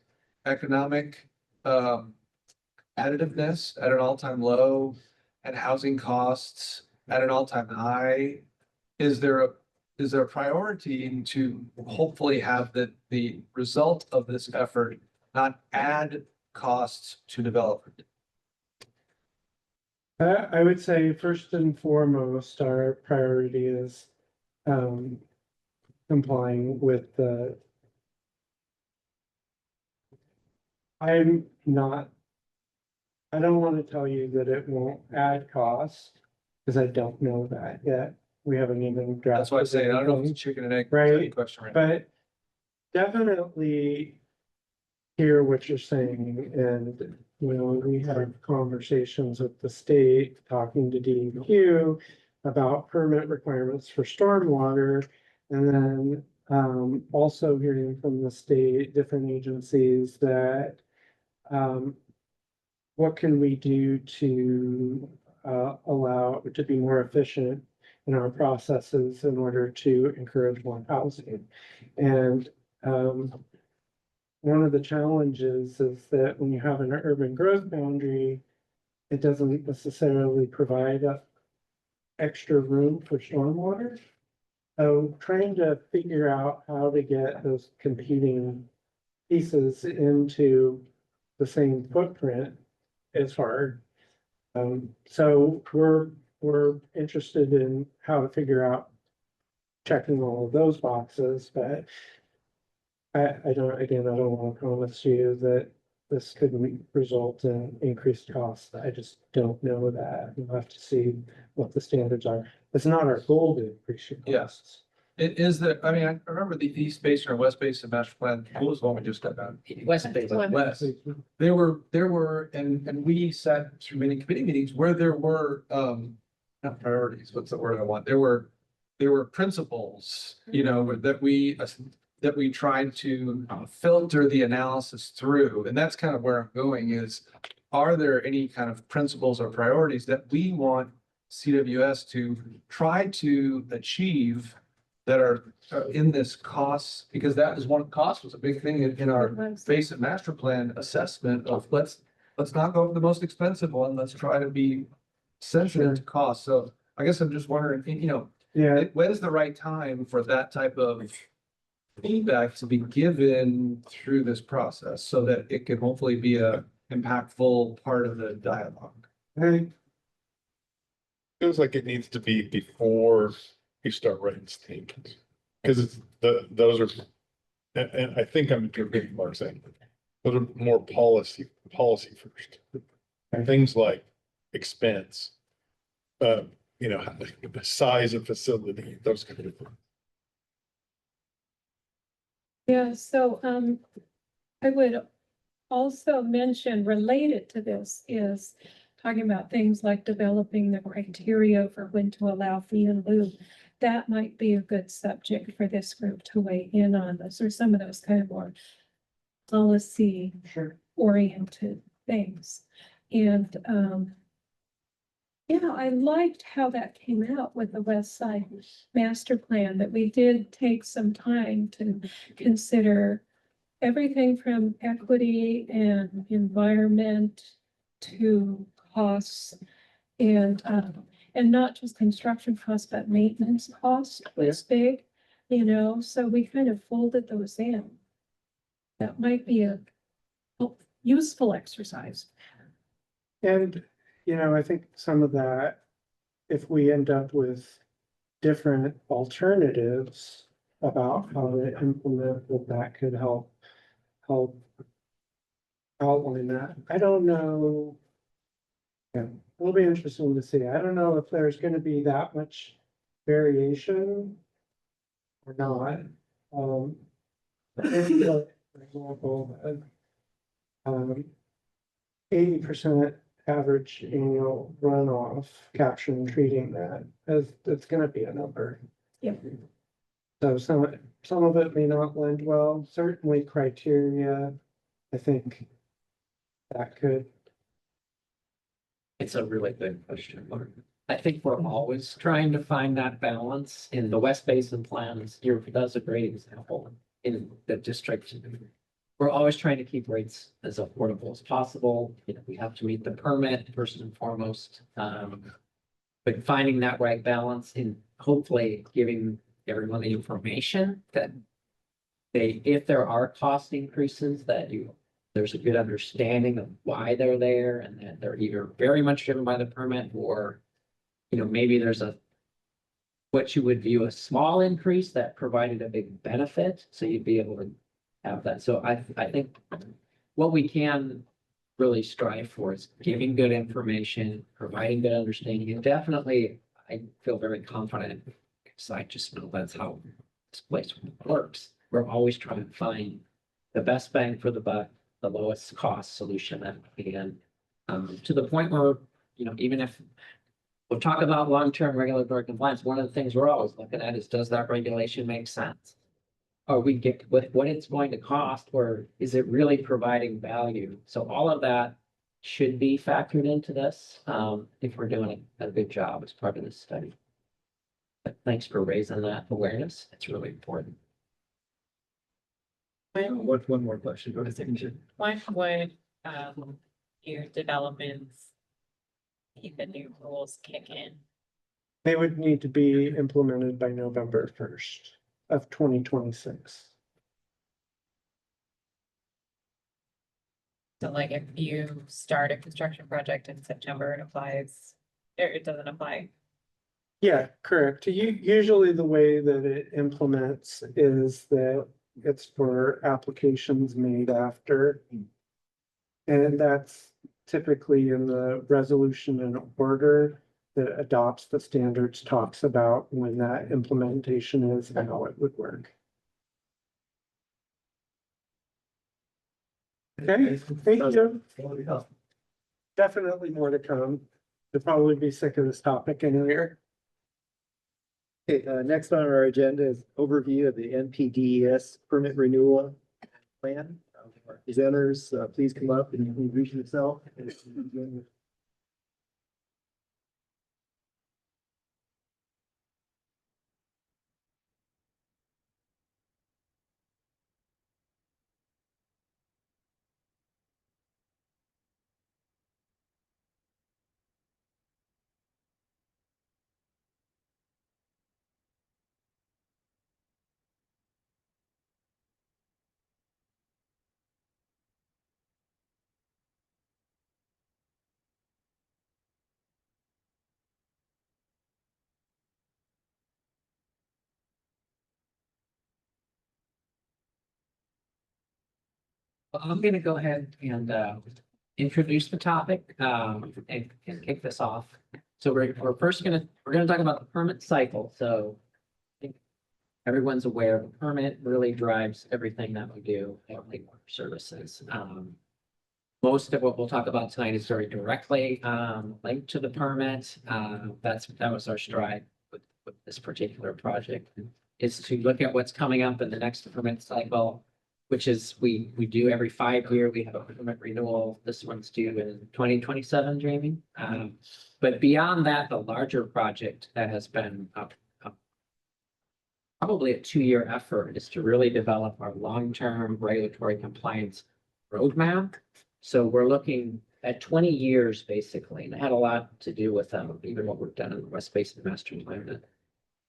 economic competitiveness at an all-time low and housing costs at an all-time high, is there a priority to hopefully have the result of this effort not add costs to development? I would say first and foremost, our priority is complying with the. I'm not. I don't want to tell you that it won't add cost, because I don't know that yet. We haven't even drafted. That's why I say, I don't know if anything. it's chicken and egg Right, question right but definitely hear what you're saying, and we have conversations with the state, talking to DEQ about permit requirements for stormwater, and then also hearing from the state, different agencies that what can we do to allow to be more efficient in our processes in order to encourage more housing. And one of the challenges is that when you have an urban growth boundary, it doesn't necessarily provide extra room for stormwater. So trying to figure out how to get those competing pieces into the same footprint is hard. So we're interested in how to figure out checking all of those boxes, but I don't want to promise you that this could result in increased costs. I just don't know that. We'll have to see what the standards are. It's not our goal to increase your costs. It is that, I mean, I remember the East Basin or West Basin master plan, what was the one we just got done? West Bay. West. There were, and we sat through many committee meetings where there were, not priorities, what's the word I want? There were principles, that we tried to filter the analysis through. And that's kind of where I'm going is, are there any kind of principles or priorities that we want CWS to try to achieve that are in this cost? Because that was cost was a big thing in our basic master plan assessment of let's not go for the most expensive one. Let's try to be sensitive to cost. So I guess I'm just wondering, Yeah, when is the right time for that type of feedback to be given through this process so that it can hopefully be a impactful part of the dialogue? I Feels like it needs to be before you start writing statements. Because it's those are, and I think I'm interpreting Mark saying, those are more policy first. And things like expense, the size of facility, those kind of things. Yeah, so I would also mention related to this is talking about things like developing the criteria for when to allow fee in lieu. That might be a good subject for this group to weigh in on. Those are some of those kind of more policy oriented things. And yeah, I liked how that came out with the West Side Master Plan, that we did take some time to consider everything from equity and environment to costs, and not just construction costs, but maintenance costs was big, so we kind of folded those in. That might be a useful exercise. And, I think some of that, if we end up with different alternatives about how to implement, that could help outline that. I don't know. Yeah, it'll be interesting to see. I don't know if there's gonna be that much variation or not. For example, 80% average annual runoff, capturing and treating that's gonna be a number. Yeah. So some of it may not lend well, certainly criteria, I think that could. It's a really big question, Mark. I think we're always trying to find that balance in the West Basin plans. That's a great example in the district. We're always trying to keep rates as affordable as possible. You know, we have to meet the permit first and foremost. But finding that right balance and hopefully giving everyone the information that if there are cost increases, there's a good understanding of why they're there and that they're either very much driven by the permit or, you know, maybe there's what you would view a small increase that provided a big benefit. So you'd be able to have that. So I think what we can really strive for is giving good information, providing good understanding, and definitely I feel very confident because I just know that's how this place works. We're always trying to find the best bang for the buck, the lowest cost solution that we can, to the point where, you know, even if we'll talk about long-term regulatory compliance, one of the things we're always looking at is, does that regulation make sense? Are we get with what it's going to cost, or is it really providing value? So all of that should be factored into this, if we're doing a good job as part of this study. But thanks for raising that awareness. It's really important. What's one more question? Go ahead. When would your developments keep the new rules kick in? They would need to be implemented by November 1st of 2026. So like if you start a construction project in September, it applies, or it doesn't apply. Yeah, correct. Usually the way that it implements is that it's for applications made after. And that's typically in the resolution and order that adopts the standards, talks about when that implementation is and how it would work. Okay, thank you. Definitely more to come. You'll probably be sick of this topic in here. Okay, next on our agenda is overview of the NPDES permit renewal plan. Our presenters, please come up and introduce yourself. Well, I'm gonna go ahead and introduce the topic and kick this off. So we're first we're gonna talk about the permit cycle. So I think everyone's aware the permit really drives everything that we do at Lake Water Services. Most of what we'll talk about tonight is very directly linked to the permit. That was our stride with this particular project, is to look at what's coming up in the next permit cycle, which is we do every 5 years. We have a permit renewal. This one's due in 2027, Jamie. But beyond that, the larger project that has been probably a 2-year effort is to really develop our long-term regulatory compliance roadmap. So we're looking at 20 years basically, and it had a lot to do with even what we've done in the West Basin Master Plan that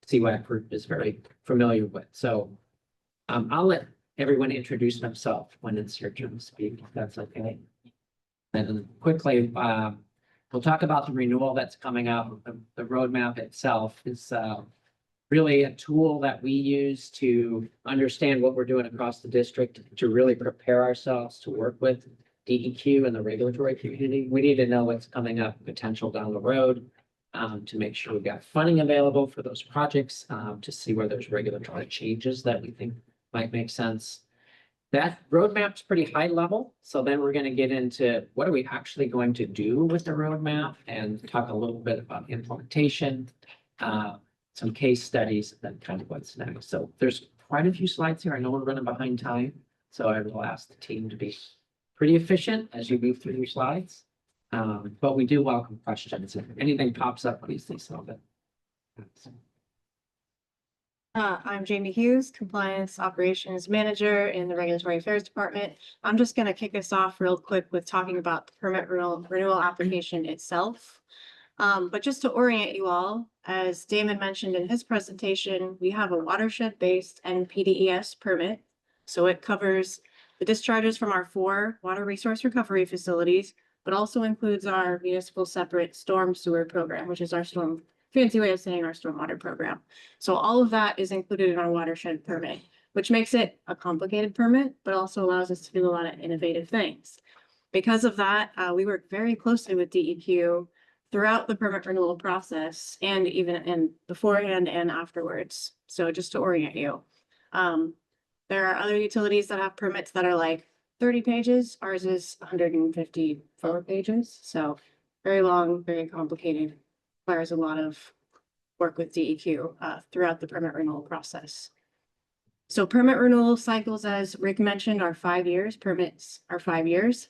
CWAC group is very familiar with. So I'll let everyone introduce themselves when it's your turn to speak, if that's okay. And then quickly, we'll talk about the renewal that's coming up. The roadmap itself is really a tool that we use to understand what we're doing across the district, to really prepare ourselves to work with DEQ and the regulatory community. We need to know what's coming up, potential down the road, to make sure we've got funding available for those projects, to see where there's regulatory changes that we think might make sense. That roadmap's pretty high level. So then we're going to get into what are we actually going to do with the roadmap and talk a little bit about implementation, some case studies, and then kind of what's next. So there's quite a few slides here. I know we're running behind time, so I will ask the team to be pretty efficient as you move through your slides. But we do welcome questions. If anything pops up, please solve it. I'm Jamie Hughes, Compliance Operations Manager in the Regulatory Affairs Department. I'm just gonna kick us off real quick with talking about the permit renewal application itself. But just to orient you all, as Damon mentioned in his presentation, we have a watershed-based NPDES permit. So it covers the discharges from our 4 water resource recovery facilities, but also includes our municipal separate storm sewer program, which is our fancy way of saying our stormwater program. So all of that is included in our watershed permit, which makes it a complicated permit, but also allows us to do a lot of innovative things. Because of that, we work very closely with DEQ throughout the permit renewal process and even in beforehand and afterwards. So just to orient you. There are other utilities that have permits that are like 30 pages. Ours is 154 pages. So very long, very complicated, requires a lot of work with DEQ throughout the permit renewal process. So permit renewal cycles, as Rick mentioned, are 5 years. Permits are 5 years.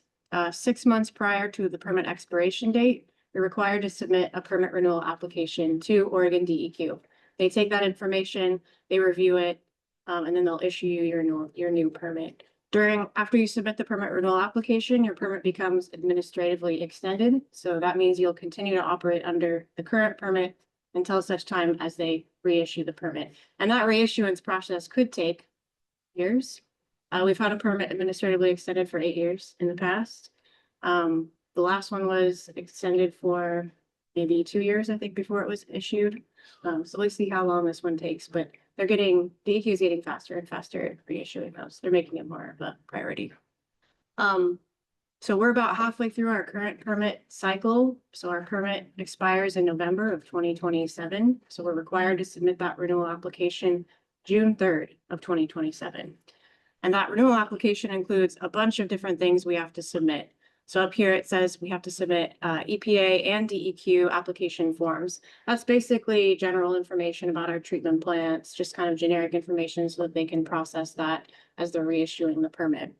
6 months prior to the permit expiration date, you're required to submit a permit renewal application to Oregon DEQ. They take that information, they review it, and then they'll issue you your new permit. After you submit the permit renewal application, your permit becomes administratively extended. So that means you'll continue to operate under the current permit until such time as they reissue the permit. And that reissuance process could take years. We've had a permit administratively extended for 8 years in the past. The last one was extended for maybe 2 years, I think, before it was issued. So let's see how long this one takes, but DEQ is getting faster and faster at reissuing those. They're making it more of a priority. So we're about halfway through our current permit cycle. So our permit expires in November of 2027. So we're required to submit that renewal application June 3rd of 2027. And that renewal application includes a bunch of different things we have to submit. So up here, it says we have to submit EPA and DEQ application forms. That's basically general information about our treatment plants, just kind of generic information so that they can process that as they're reissuing the permit.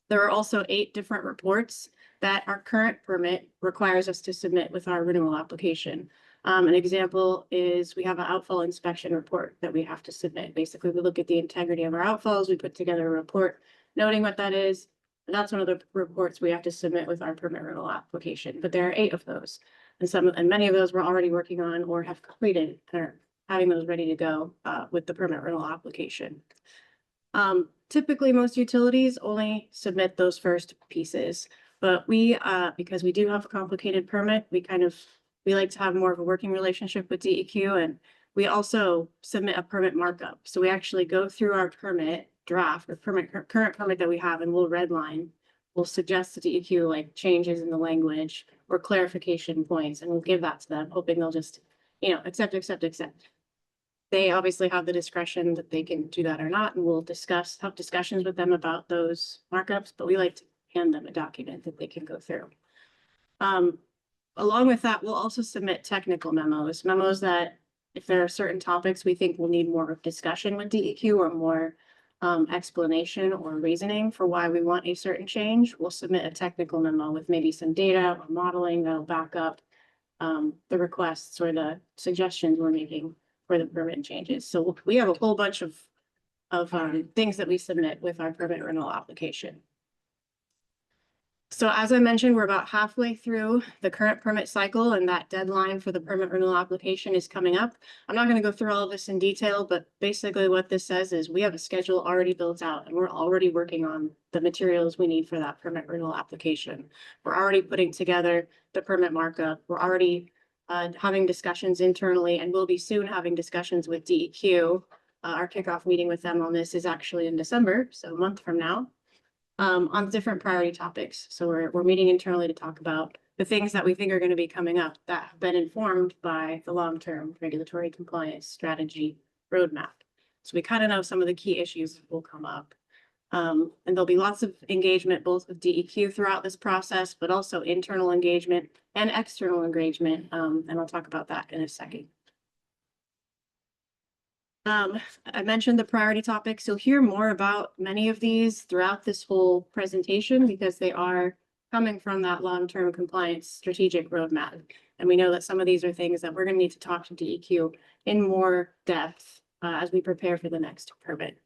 There are also 8 different reports that our current permit requires us to submit with our renewal application. An example is we have an outfall inspection report that we have to submit. Basically, we look at the integrity of our outfalls. We put together a report noting what that is. And that's one of the reports we have to submit with our permit renewal application. But there are 8 of those. And many of those we're already working on or have completed and are having those ready to go with the permit renewal application. Typically, most utilities only submit those first pieces. But we, because we do have a complicated permit, we like to have more of a working relationship with DEQ, and we also submit a permit markup. So we actually go through our permit draft or current permit that we have, and we'll redline. We'll suggest to DEQ like changes in the language or clarification points, and we'll give that to them, hoping they'll just, accept. They obviously have the discretion that they can do that or not, and we'll have discussions with them about those markups, but we like to hand them a document that they can go through. Along with that, we'll also submit technical memos that if there are certain topics we think will need more discussion with DEQ or more explanation or reasoning for why we want a certain change, we'll submit a technical memo with maybe some data or modeling that'll back up the requests or the suggestions we're making for the permit changes. So we have a whole bunch of things that we submit with our permit renewal application. So as I mentioned, we're about halfway through the current permit cycle, and that deadline for the permit renewal application is coming up. I'm not going to go through all of this in detail, but basically what this says is we have a schedule already built out, and we're already working on the materials we need for that permit renewal application. We're already putting together the permit markup. We're already having discussions internally, and we'll be soon having discussions with DEQ. Our kickoff meeting with them on this is actually in December, so a month from now. On different priority topics. So we're meeting internally to talk about the things that we think are going to be coming up that have been informed by the long-term regulatory compliance strategy roadmap. So we kind of know some of the key issues that will come up. And there'll be lots of engagement both with DEQ throughout this process, but also internal engagement and external engagement. And I'll talk about that in a second. I mentioned the priority topics. You'll hear more about many of these throughout this whole presentation because they are coming from that long-term compliance strategic roadmap. And we know that some of these are things that we're gonna need to talk to DEQ in more depth as we prepare for the next permit.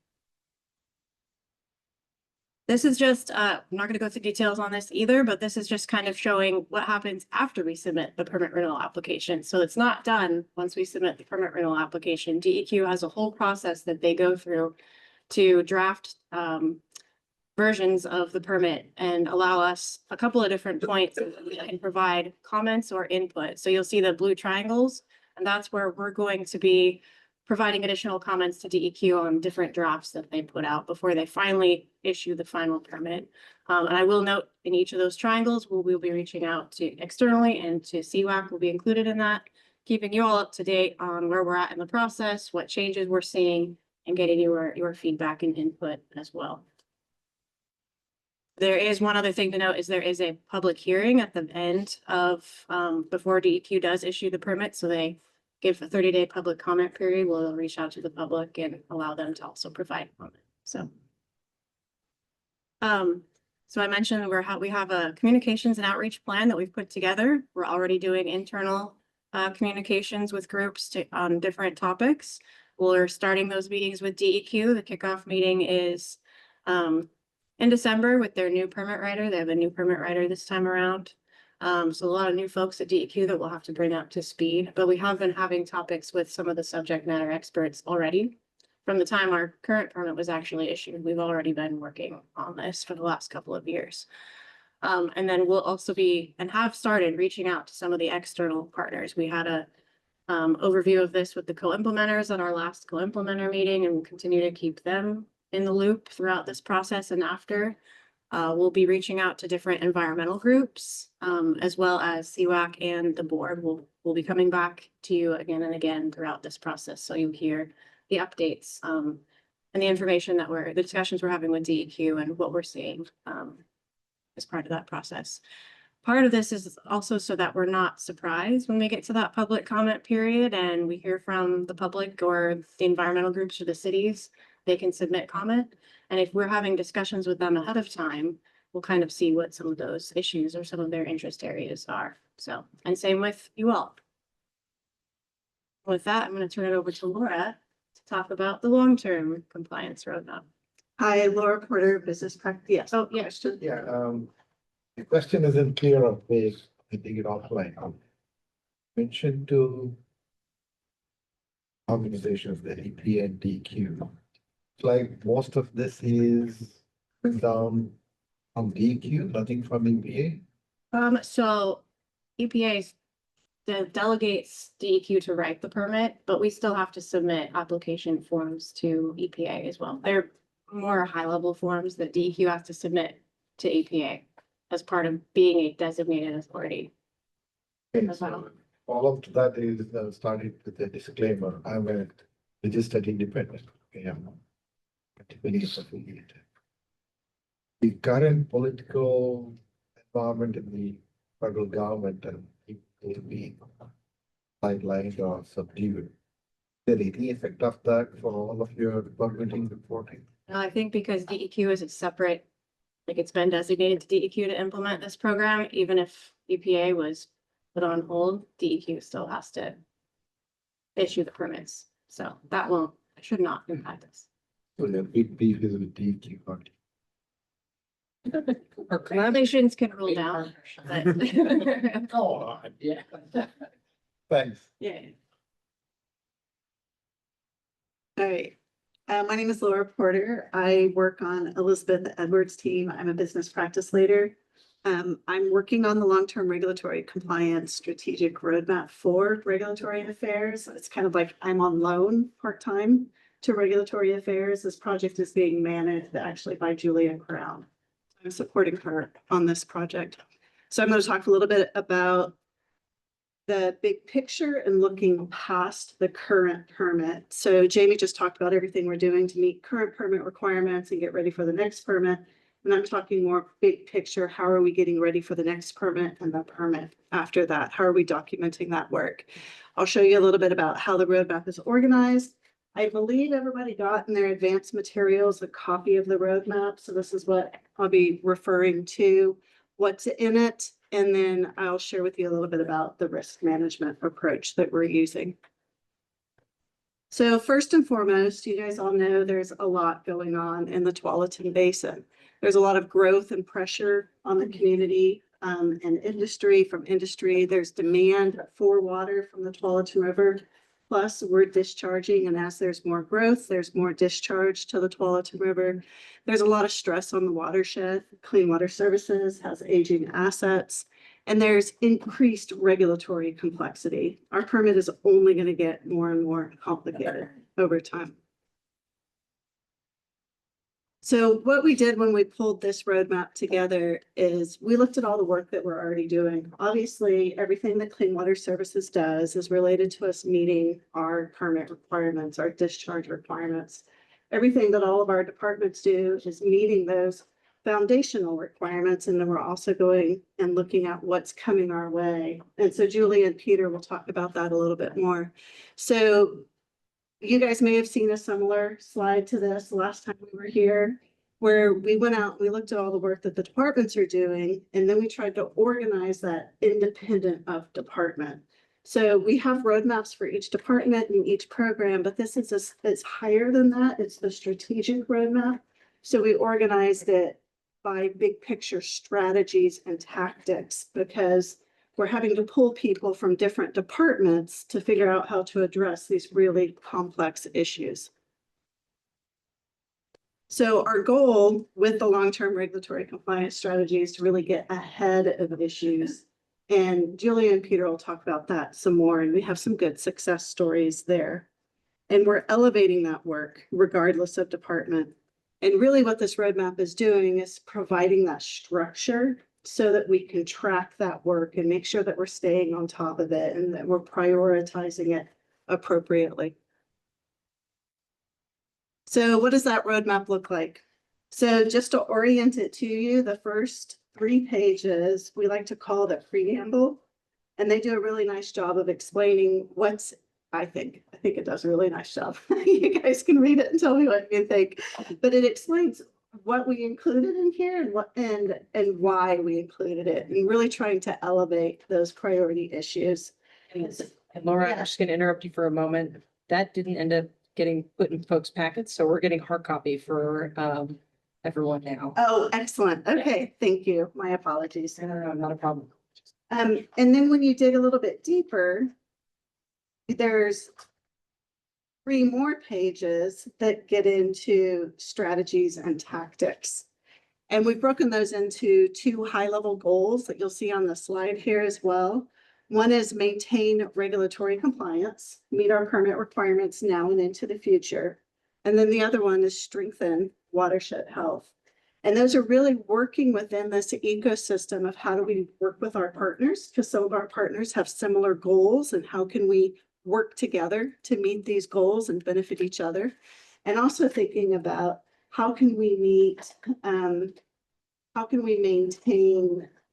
This is just, I'm not gonna go through details on this either, but this is just kind of showing what happens after we submit the permit renewal application. So it's not done once we submit the permit renewal application. DEQ has a whole process that they go through to draft versions of the permit and allow us a couple of different points that we can provide comments or input. So you'll see the blue triangles, and that's where we're going to be providing additional comments to DEQ on different drafts that they put out before they finally issue the final permit. And I will note in each of those triangles, we'll be reaching out to externally, and to CWAC will be included in that, keeping you all up to date on where we're at in the process, what changes we're seeing, and getting your feedback and input as well. There is one other thing to note, is there is a public hearing at the end of, before DEQ does issue the permit, so they give a 30-day public comment period. We'll reach out to the public and allow them to also provide comment. So I mentioned we have a communications and outreach plan that we've put together. We're already doing internal communications with groups on different topics. We're starting those meetings with DEQ. The kickoff meeting is in December with their new permit writer. They have a new permit writer this time around. So a lot of new folks at DEQ that we'll have to bring up to speed, but we have been having topics with some of the subject matter experts already. From the time our current permit was actually issued, we've already been working on this for the last couple of years. And then we'll also be, and have started, reaching out to some of the external partners. We had a overview of this with the co-implementers at our last co-implementer meeting, and we'll continue to keep them in the loop throughout this process and after. We'll be reaching out to different environmental groups, as well as CWAC and the board. We'll be coming back to you again and again throughout this process, so you hear the updates and the information that the discussions we're having with DEQ and what we're seeing as part of that process. Part of this is also so that we're not surprised when we get to that public comment period and we hear from the public or the environmental groups or the cities. They can submit comment. And if we're having discussions with them ahead of time, we'll kind of see what some of those issues or some of their interest areas are. So, and same with you all. With that, I'm going to turn it over to Laura to talk about the long-term compliance roadmap. Hi, Laura Porter, business practice. Yes. Oh, yes. Yeah, the question isn't clear of me. I think it offline. Mentioned to organizations, the EPA and DQ. Like most of this is down from DQ, nothing from EPA. So EPA delegates DEQ to write the permit, but we still have to submit application forms to EPA as well. They're more high-level forms that DEQ has to submit to EPA as part of being a designated authority. Okay, so follow-up to that is started with a disclaimer. I'm a registered independent. Okay, I'm not affiliated. The current political environment in the federal government and will be sidelined or subdued. Is there any effect of that for all of your permitting reporting? I think because DEQ is a separate, like it's been designated to DEQ to implement this program, even if EPA was put on hold, DEQ still has to issue the permits. So that should not impact us. So the big beef is with DEQ party. Our collaborations can roll down. but- Oh, yeah. Thanks. Yeah. All right. My name is Laura Porter. I work on Elizabeth Edwards' team. I'm a business practice leader. I'm working on the long-term regulatory compliance strategic roadmap for regulatory affairs. It's kind of like I'm on loan part-time to regulatory affairs. This project is being managed actually by Julia Crown. I'm supporting her on this project. So I'm going to talk a little bit about the big picture and looking past the current permit. So Jamie just talked about everything we're doing to meet current permit requirements and get ready for the next permit. And I'm talking more big picture. How are we getting ready for the next permit and the permit after that? How are we documenting that work? I'll show you a little bit about how the roadmap is organized. I believe everybody got in their advanced materials a copy of the roadmap. So this is what I'll be referring to. what's in it, and then I'll share with you a little bit about the risk management approach that we're using. So first and foremost, you guys all know there's a lot going on in the Tualatin Basin. There's a lot of growth and pressure on the community and industry. From industry, there's demand for water from the Tualatin River. Plus, we're discharging, and as there's more growth, there's more discharge to the Tualatin River. There's a lot of stress on the watershed. Clean Water Services has aging assets, and there's increased regulatory complexity. Our permit is only going to get more and more complicated over time. So what we did when we pulled this roadmap together is we looked at all the work that we're already doing. Obviously, everything that Clean Water Services does is related to us meeting our permit requirements, our discharge requirements. Everything that all of our departments do is meeting those foundational requirements. And then we're also going and looking at what's coming our way. And so Julie and Peter will talk about that a little bit more. So you guys may have seen a similar slide to this last time we were here, where we went out, we looked at all the work that the departments are doing, and then we tried to organize that independent of department. So we have roadmaps for each department and each program, but this is it's higher than that. It's the strategic roadmap. So we organized it by big picture strategies and tactics, because we're having to pull people from different departments to figure out how to address these really complex issues. So our goal with the long-term regulatory compliance strategy is to really get ahead of issues. And Julia and Peter will talk about that some more, and we have some good success stories there. And we're elevating that work regardless of department. And really what this roadmap is doing is providing that structure so that we can track that work and make sure that we're staying on top of it and that we're prioritizing it appropriately. So what does that roadmap look like? So just to orient it to you, the first 3 pages, we like to call the preamble, and they do a really nice job of explaining what's, I think it does a really nice job. You guys can read it and tell me what you think, but it explains what we included in here and what and why we included it, and really trying to elevate those priority issues. And Laura, I'm just gonna interrupt you for a moment. That didn't end up getting put in folks' packets, so we're getting hard copy for everyone now. Oh, excellent. Okay, thank you. My apologies. No, not a problem. And then when you dig a little bit deeper, there's 3 more pages that get into strategies and tactics. And we've broken those into 2 high-level goals that you'll see on the slide here as well. One is maintain regulatory compliance, meet our permit requirements now and into the future. And then the other one is strengthen watershed health. And those are really working within this ecosystem of how do we work with our partners, because some of our partners have similar goals, and how can we work together to meet these goals and benefit each other. And also thinking about how can we maintain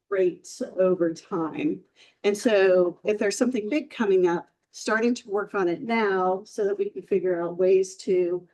rates over time. And so if there's something big coming up, starting to work on it now so that we can figure out ways to,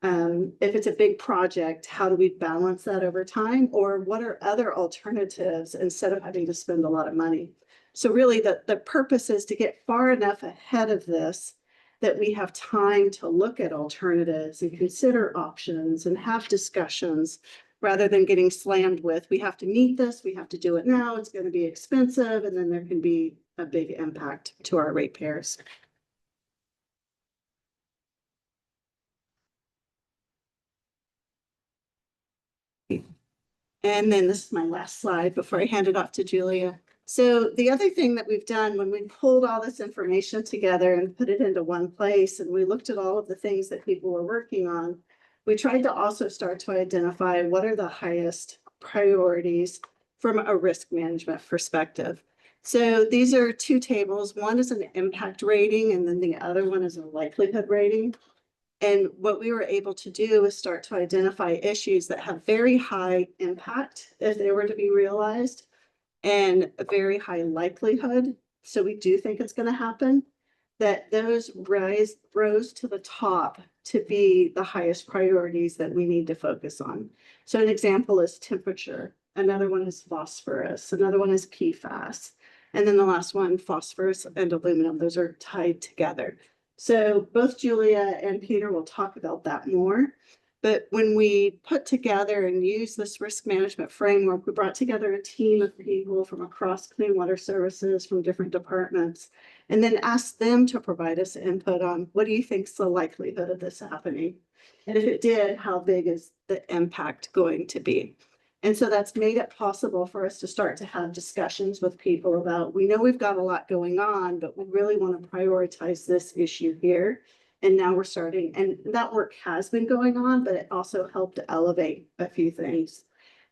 if it's a big project, how do we balance that over time? Or what are other alternatives instead of having to spend a lot of money? So really the purpose is to get far enough ahead of this that we have time to look at alternatives and consider options and have discussions, rather than getting slammed with, we have to meet this, we have to do it now, it's going to be expensive, and then there can be a big impact to our ratepayers. And then this is my last slide before I hand it off to Julia. So the other thing that we've done when we pulled all this information together and put it into one place, and we looked at all of the things that people were working on, we tried to also start to identify what are the highest priorities from a risk management perspective. So these are 2 tables. One is an impact rating, and then the other one is a likelihood rating. And what we were able to do is start to identify issues that have very high impact if they were to be realized, and a very high likelihood. So we do think it's going to happen, that those rose to the top to be the highest priorities that we need to focus on. So an example is temperature. another one is phosphorus, another one is PFAS. And then the last one, phosphorus and aluminum, those are tied together. So both Julia and Peter will talk about that more. But when we put together and use this risk management framework, we brought together a team of people from across clean water services from different departments, and then asked them to provide us input on what do you think is the likelihood of this happening? And if it did, how big is the impact going to be? And so that's made it possible for us to start to have discussions with people about, we know we've got a lot going on, but we really want to prioritize this issue here. And now we're starting, and that work has been going on, but it also helped to elevate a few things.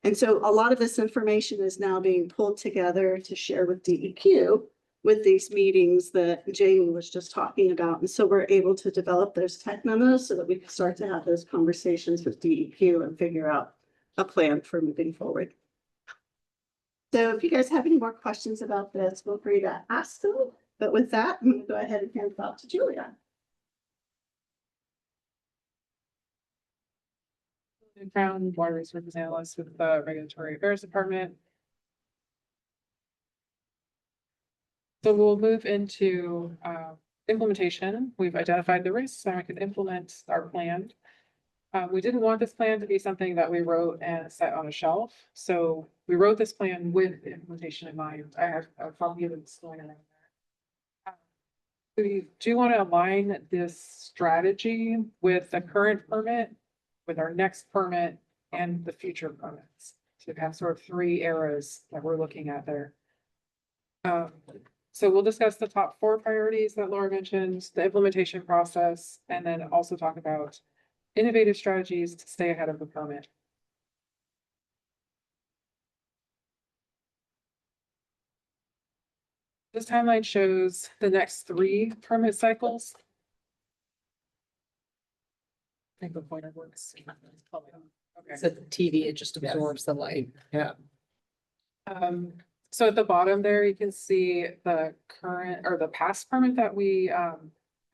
And so a lot of this information is now being pulled together to share with DEQ with these meetings that Jamie was just talking about. And so we're able to develop those tech memos so that we can start to have those conversations with DEQ and figure out a plan for moving forward. So if you guys have any more questions about this, feel free to ask them. But with that, I'm going to go ahead and hand it off to Julia. Brown, Water Resources Analyst with the Regulatory Affairs Department. So we'll move into implementation. We've identified the risks and we can implement our plan. We didn't want this plan to be something that we wrote and set on a shelf. So we wrote this plan with implementation in mind. I have a copy of this going around there. We do want to align this strategy with the current permit, with our next permit, and the future permits. So we have sort of 3 eras that we're looking at there. So we'll discuss the top 4 priorities that Laura mentioned, the implementation process, and then also talk about innovative strategies to stay ahead of the permit. This timeline shows the next 3 permit cycles. I think the pointer works. Okay. So the TV, it just absorbs the light. Yeah. So at the bottom there, you can see the current or the past permit that we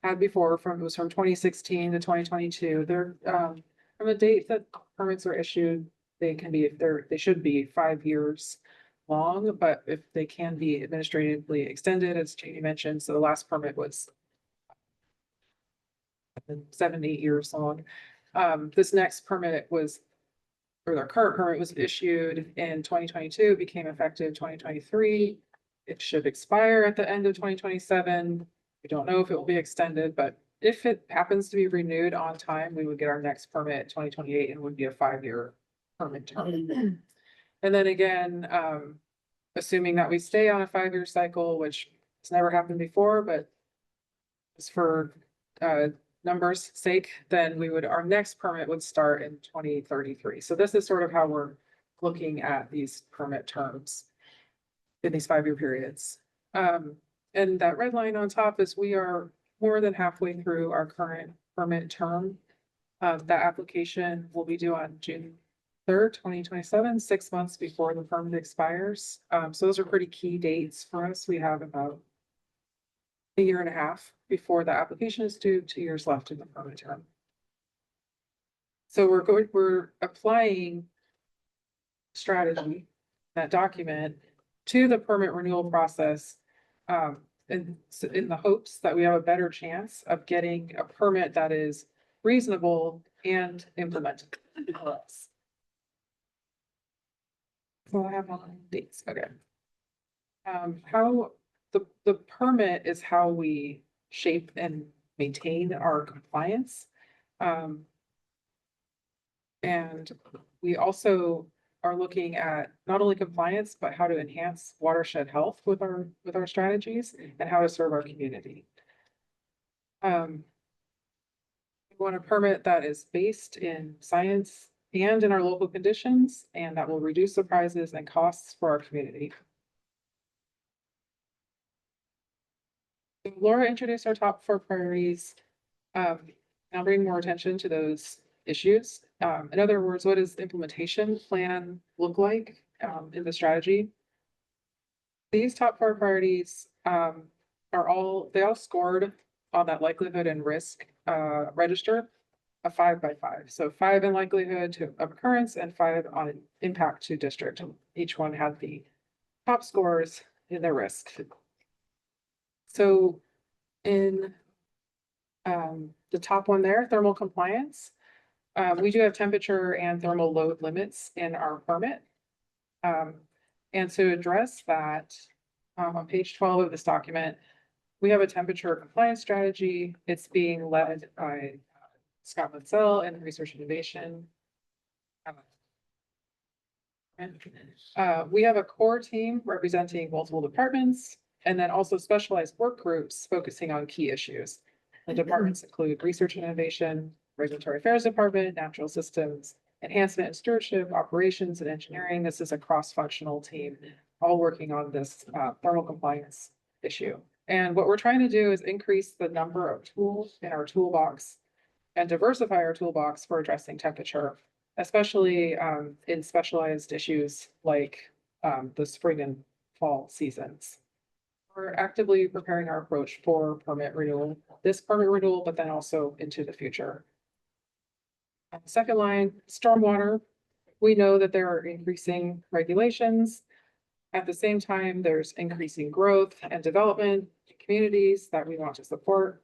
had before it was from 2016 to 2022. They're from the date that permits are issued, they should be 5 years long, but if they can be administratively extended, as Jamie mentioned, so the last permit was 7 to 8 years long. This next permit was, or their current permit was issued in 2022, became effective 2023. It should expire at the end of 2027. We don't know if it will be extended, but if it happens to be renewed on time, we would get our next permit in 2028 and would be a 5-year permit term. And then again, assuming that we stay on a 5-year cycle, which has never happened before, but just for numbers sake, then our next permit would start in 2033. So this is sort of how we're looking at these permit terms in these 5-year periods. And that red line on top is we are more than halfway through our current permit term. That application will be due on June 3rd, 2027, 6 months before the permit expires. So those are pretty key dates for us. We have about 1.5 years before the application is due, 2 years left in the permit term. So we're applying strategy, that document, to the permit renewal process, in the hopes that we have a better chance of getting a permit that is reasonable and implemented. So I have on dates, okay. How the permit is how we shape and maintain our compliance. And we also are looking at not only compliance, but how to enhance watershed health with our strategies and how to serve our community. We want a permit that is based in science and in our local conditions, and that will reduce surprises and costs for our community. Laura introduced our top 4 priorities. I'll bring more attention to those issues. In other words, what does the implementation plan look like in the strategy? These top 4 priorities they all scored on that likelihood and risk register. a 5 by 5. So 5 in likelihood of occurrence and 5 on impact to district. Each one had the top scores in their risk. So in the top one there, thermal compliance, we do have temperature and thermal load limits in our permit. And to address that, on page 12 of this document, we have a temperature compliance strategy. It's being led by Scott Mansell and Research Innovation. We have a core team representing multiple departments and then also specialized work groups focusing on key issues. The departments include Research and Innovation, Regulatory Affairs Department, Natural Systems, Enhancement and Stewardship, Operations and Engineering. This is a cross-functional team, all working on this thermal compliance issue. And what we're trying to do is increase the number of tools in our toolbox and diversify our toolbox for addressing temperature, especially in specialized issues like the spring and fall seasons. We're actively preparing our approach for permit renewal, this permit renewal, but then also into the future. Second line, stormwater. We know that there are increasing regulations. At the same time, there's increasing growth and development in communities that we want to support.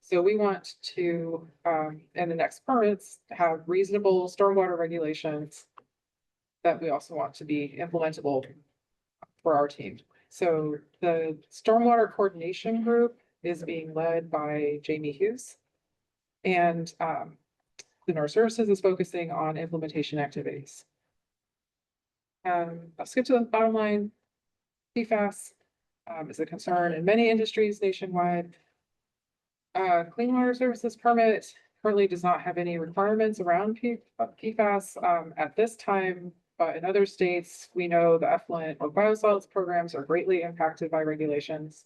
So we want to, in the next permits, have reasonable stormwater regulations that we also want to be implementable for our team. So the stormwater coordination group is being led by Jamie Hughes. And the North Services is focusing on implementation activities. I'll skip to the bottom line. PFAS is a concern in many industries nationwide. Clean Water Services permit currently does not have any requirements around PFAS at this time, but in other states, we know the effluent or biosolids programs are greatly impacted by regulations.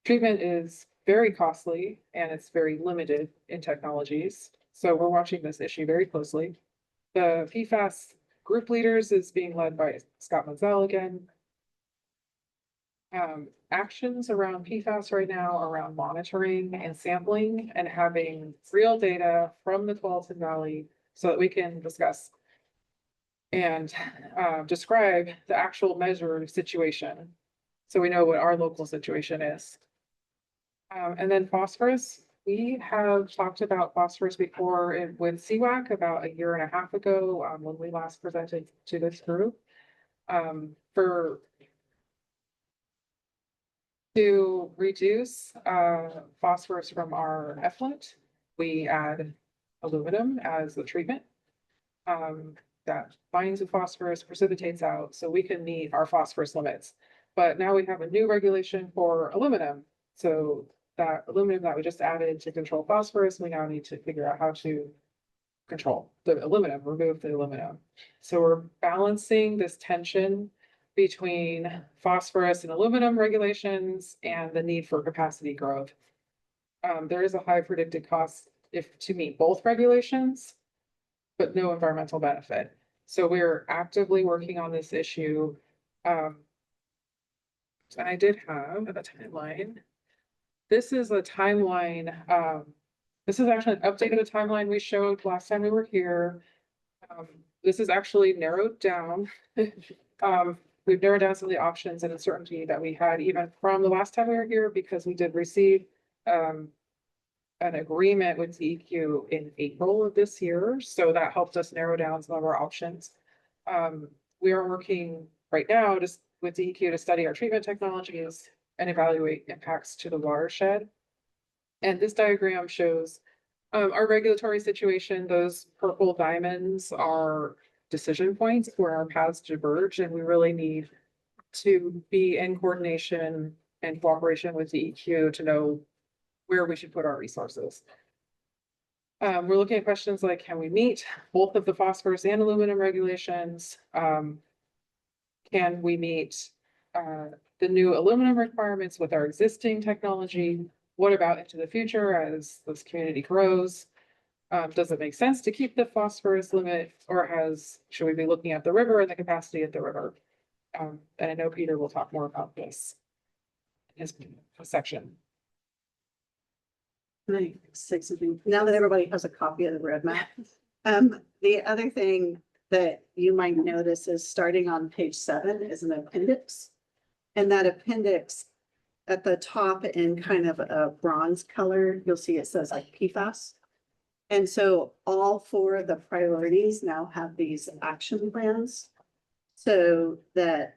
Treatment is very costly and it's very limited in technologies. So we're watching this issue very closely. The PFAS group leaders is being led by Scott Mansell again. Actions around PFAS right now around monitoring and sampling and having real data from the Tualatin Valley so that we can discuss and describe the actual measured situation. So we know what our local situation is. And then phosphorus, we have talked about phosphorus before with CWAC about 1.5 years ago when we last presented to this group. To reduce phosphorus from our effluent, we add aluminum as the treatment that binds with phosphorus, precipitates out, so we can meet our phosphorus limits. But now we have a new regulation for aluminum. So that aluminum that we just added to control phosphorus, we now need to figure out how to control the aluminum, remove the aluminum. So we're balancing this tension between phosphorus and aluminum regulations and the need for capacity growth. There is a high predicted cost to meet both regulations, but no environmental benefit. So we're actively working on this issue. And I did have a timeline. This is a timeline. This is actually an updated timeline we showed last time we were here. This is actually narrowed down. We've narrowed down some of the options and uncertainty that we had even from the last time we were here because we did receive an agreement with DEQ in April of this year. So that helped us narrow down some of our options. We are working right now just with DEQ to study our treatment technologies and evaluate impacts to the watershed. And this diagram shows our regulatory situation. Those purple diamonds are decision points where our paths diverge, and we really need to be in coordination and cooperation with DEQ to know where we should put our resources. We're looking at questions like, can we meet both of the phosphorus and aluminum regulations? Can we meet the new aluminum requirements with our existing technology? What about into the future as this community grows? Does it make sense to keep the phosphorus limit, or should we be looking at the river and the capacity of the river? And I know Peter will talk more about this in his section. Six of them. Now that everybody has a copy of the roadmap. The other thing that you might notice is starting on page 7 is an appendix. And that appendix at the top in kind of a bronze color, you'll see it says like PFAS. And so all 4 of the priorities now have these action plans. So that,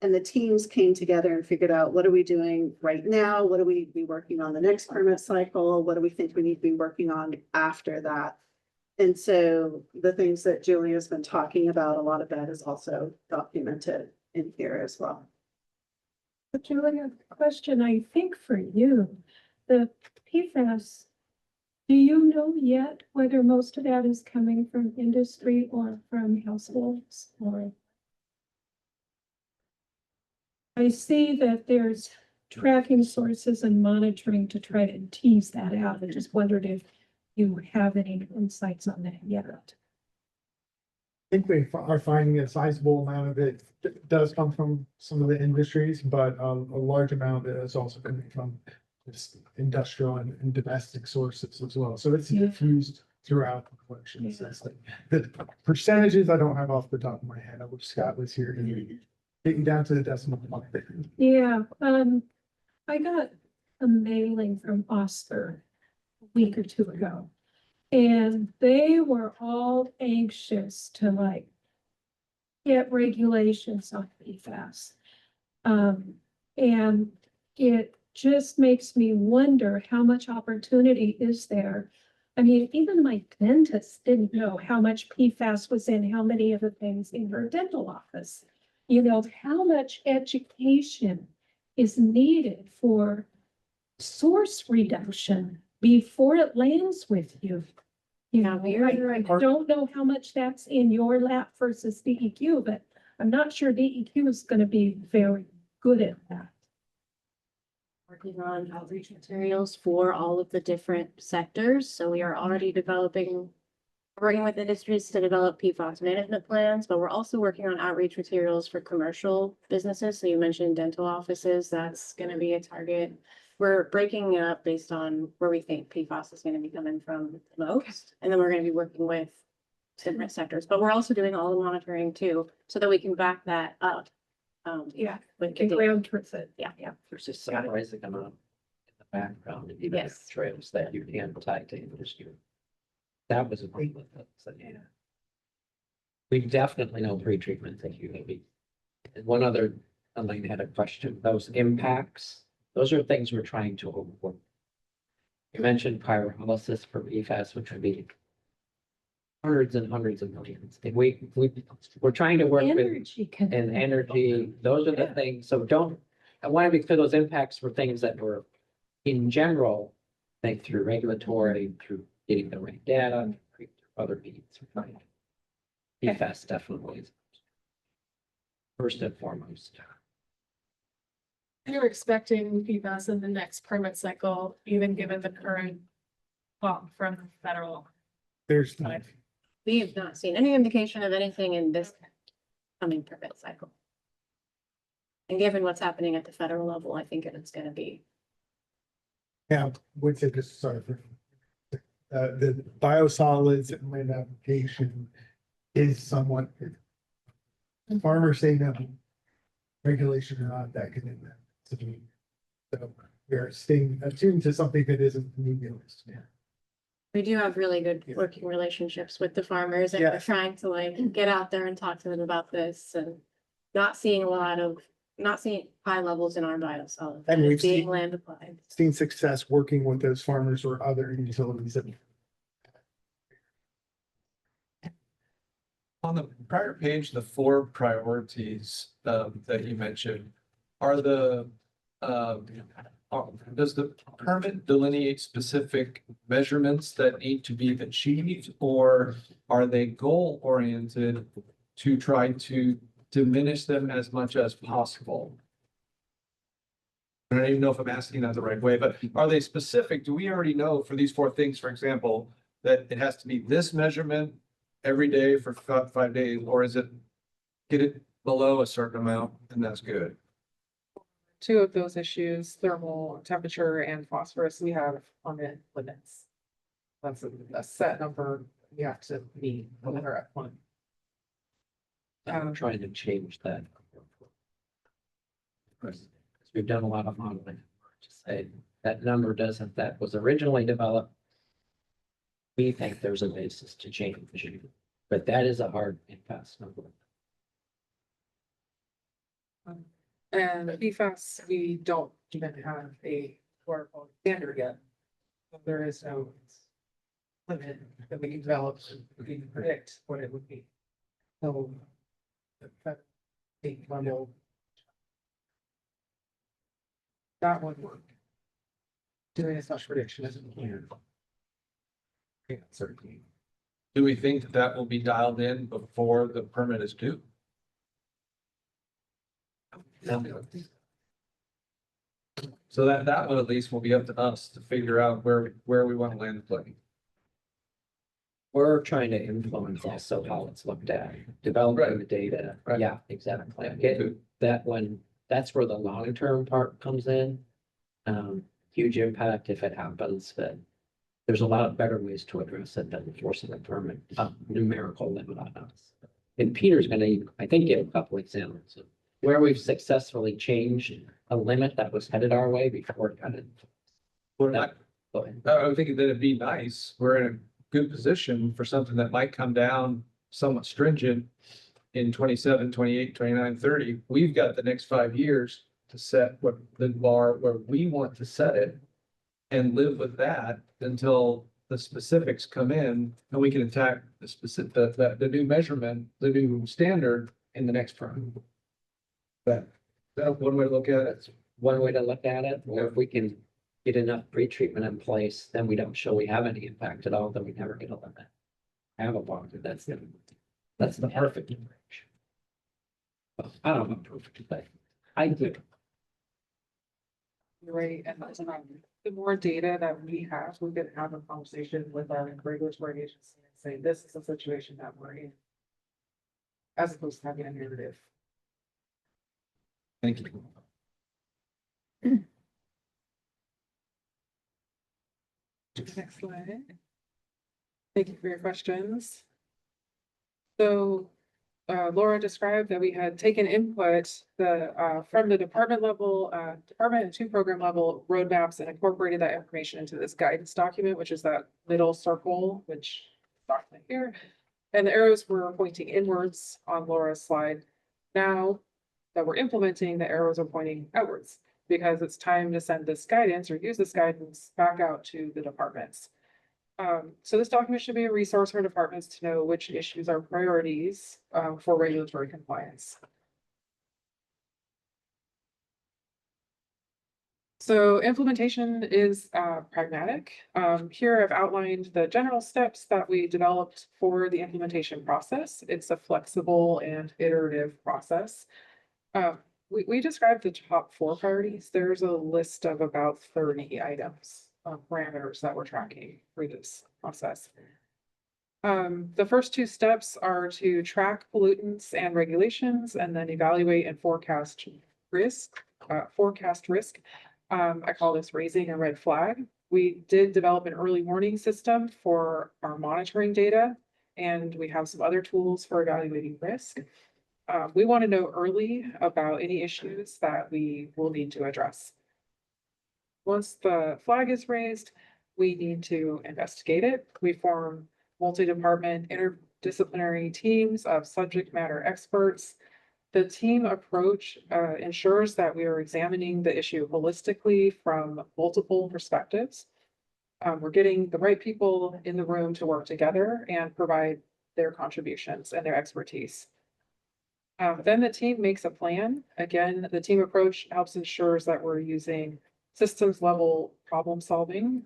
and the teams came together and figured out, what are we doing right now? What do we be working on the next permit cycle? What do we think we need to be working on after that? And so the things that Julia's been talking about, a lot of that is also documented in here as well. But Julia, question, I think for you, the PFAS, do you know yet whether most of that is coming from industry or from households or? I see that there's tracking sources and monitoring to try to tease that out. I just wondered if you have any insights on that yet. I think we are finding a sizable amount of it does come from some of the industries, but a large amount is also coming from just industrial and domestic sources as well. So it's diffused throughout the collection system. The percentages I don't have off the top of my head. I wish Scott was here and getting down to the decimal point. Yeah, I got a mailing from Oscar a week or 2 ago. And they were all anxious to like get regulations on PFAS. And it just makes me wonder how much opportunity is there. I mean, even my dentist didn't know how much PFAS was in how many of the things in her dental office. You know, how much education is needed for source reduction before it lands with you. You know, I don't know how much that's in your lap versus DEQ, but I'm not sure DEQ is going to be very good at that. Working on outreach materials for all of the different sectors. So we are already working with industries to develop PFAS management plans, but we're also working on outreach materials for commercial businesses. So you mentioned dental offices, that's going to be a target. We're breaking it up based on where we think PFAS is going to be coming from most. And then we're going to be working with different sectors, but we're also doing all the monitoring too, so that we can back that up. With the Ground truth it. Yeah. There's just summarizing them up in the background, and even Yes. trails that you can tie to industry. That was a big one. We definitely know pre-treatment that you maybe. And one other, Elaine had a question, those impacts, those are things we're trying to avoid. You mentioned pyrolysis for PFAS, which would be hundreds and hundreds of millions. And we're trying to work with Energy can. and energy, those are the things, so I want to be clear, those impacts were things that were in general, think through regulatory, through getting the right data, through other needs. PFAS definitely is first and foremost. You're expecting PFAS in the next permit cycle, even given the current bump from the federal. There's side. We have not seen any indication of anything in this coming permit cycle. And given what's happening at the federal level, I think it's going to be. Yeah, which is just sorry for. The biosolids and land application is somewhat. Farmers say no. Regulation or not, that can impact. So we're staying attuned to something that isn't meaningless. We do have really good working relationships with the farmers, and we're trying to like get out there and talk to them about this, and not seeing high levels in our biosolids. And we've being seen- land applied. Seen success working with those farmers or other utilities. On the prior page, the 4 priorities that you mentioned, are the does the permit delineate specific measurements that need to be achieved, or are they goal oriented to try to diminish them as much as possible? I don't even know if I'm asking that the right way, but are they specific? Do we already know for these 4 things, for example, that it has to be this measurement every day for 5 days, or is it get it below a certain amount and that's good? two of those issues, thermal temperature and phosphorus, we have permit limits. That's a set number we have to meet when we're at one. I'm trying to change that. Because we've done a lot of modeling to say that number doesn't, that was originally developed. We think there's a basis to change, but that is a hard and fast number. And PFAS, we don't even have a water quality standard yet. So there is no limit that we can develop, we can predict what it would be. So. That state level. That would work. Doing as much prediction as we can. Yeah, certainly. Do we think that that will be dialed in before the permit is due? So that one at least will be up to us to figure out where we want to land the plane. We're trying to influence also how it's looked at, developing Right. the data. Right. Yeah, exactly. Get that one, that's where the long-term part comes in. Huge impact if it happens, but there's a lot of better ways to address it than forcing a permit, numerical limit on us. And Peter's gonna, I think, give a couple examples of where we've successfully changed a limit that was headed our way before it got in. Well, Go ahead. I would think that it'd be nice. We're in a good position for something that might come down somewhat stringent in 27, 28, 29, 30. We've got the next 5 years to set what the bar where we want to set it and live with that until the specifics come in and we can attack the specific, the new measurement, the new standard in the next term. That's one way to look at it. One way to look at it, or if we can get enough pre-treatment in place, then we don't show we have any impact at all, then we never get a limit. Have a bond, that's the perfect approach. Well, I don't know, perfect, but I do. Right, and the more data that we have, we can have a conversation with our regulatory agency and say, this is a situation that we're in. As opposed to having a narrative. Thank you. Next slide. Thank you for your questions. So Laura described that we had taken input from the department level, department and 2 program level roadmaps and incorporated that information into this guidance document, which is that middle circle, which document here. And the arrows were pointing inwards on Laura's slide. Now that we're implementing, the arrows are pointing outwards because it's time to send this guidance or use this guidance back out to the departments. So this document should be a resource for departments to know which issues are priorities for regulatory compliance. So implementation is pragmatic. Here I've outlined the general steps that we developed for the implementation process. It's a flexible and iterative process. We described the top 4 priorities. There's a list of about 30 items, parameters that we're tracking through this process. The first 2 steps are to track pollutants and regulations and then evaluate and forecast risk. I call this raising a red flag. We did develop an early warning system for our monitoring data, and we have some other tools for evaluating risk. We want to know early about any issues that we will need to address. Once the flag is raised, we need to investigate it. We form multi-department interdisciplinary teams of subject matter experts. The team approach ensures that we are examining the issue holistically from multiple perspectives. We're getting the right people in the room to work together and provide their contributions and their expertise. Then the team makes a plan. Again, the team approach helps ensures that we're using systems level problem solving.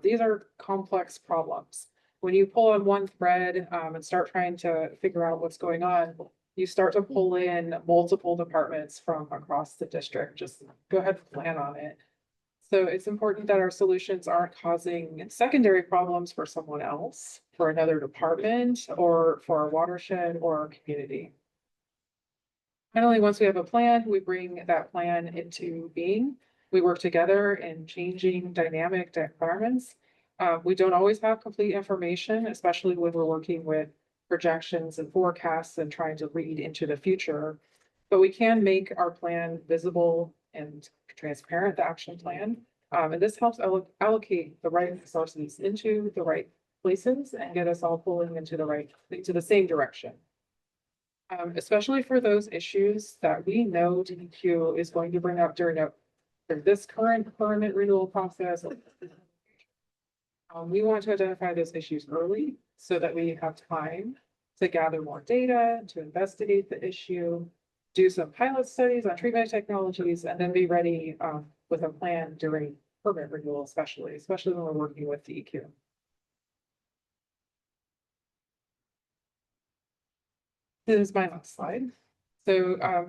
These are complex problems. When you pull on one thread and start trying to figure out what's going on, you start to pull in multiple departments from across the district. Just go ahead and plan on it. So it's important that our solutions aren't causing secondary problems for someone else, for another department, or for our watershed or our community. Finally, once we have a plan, we bring that plan into being. We work together in changing dynamic environments. We don't always have complete information, especially when we're working with projections and forecasts and trying to read into the future. But we can make our plan visible and transparent, the action plan. And this helps allocate the right resources into the right places and get us all pulling into the same direction. Especially for those issues that we know DEQ is going to bring up during this current permit renewal process. We want to identify those issues early so that we have time to gather more data, to investigate the issue, do some pilot studies on treatment technologies, and then be ready with a plan during permit renewal, especially when we're working with DEQ. This is my last slide. So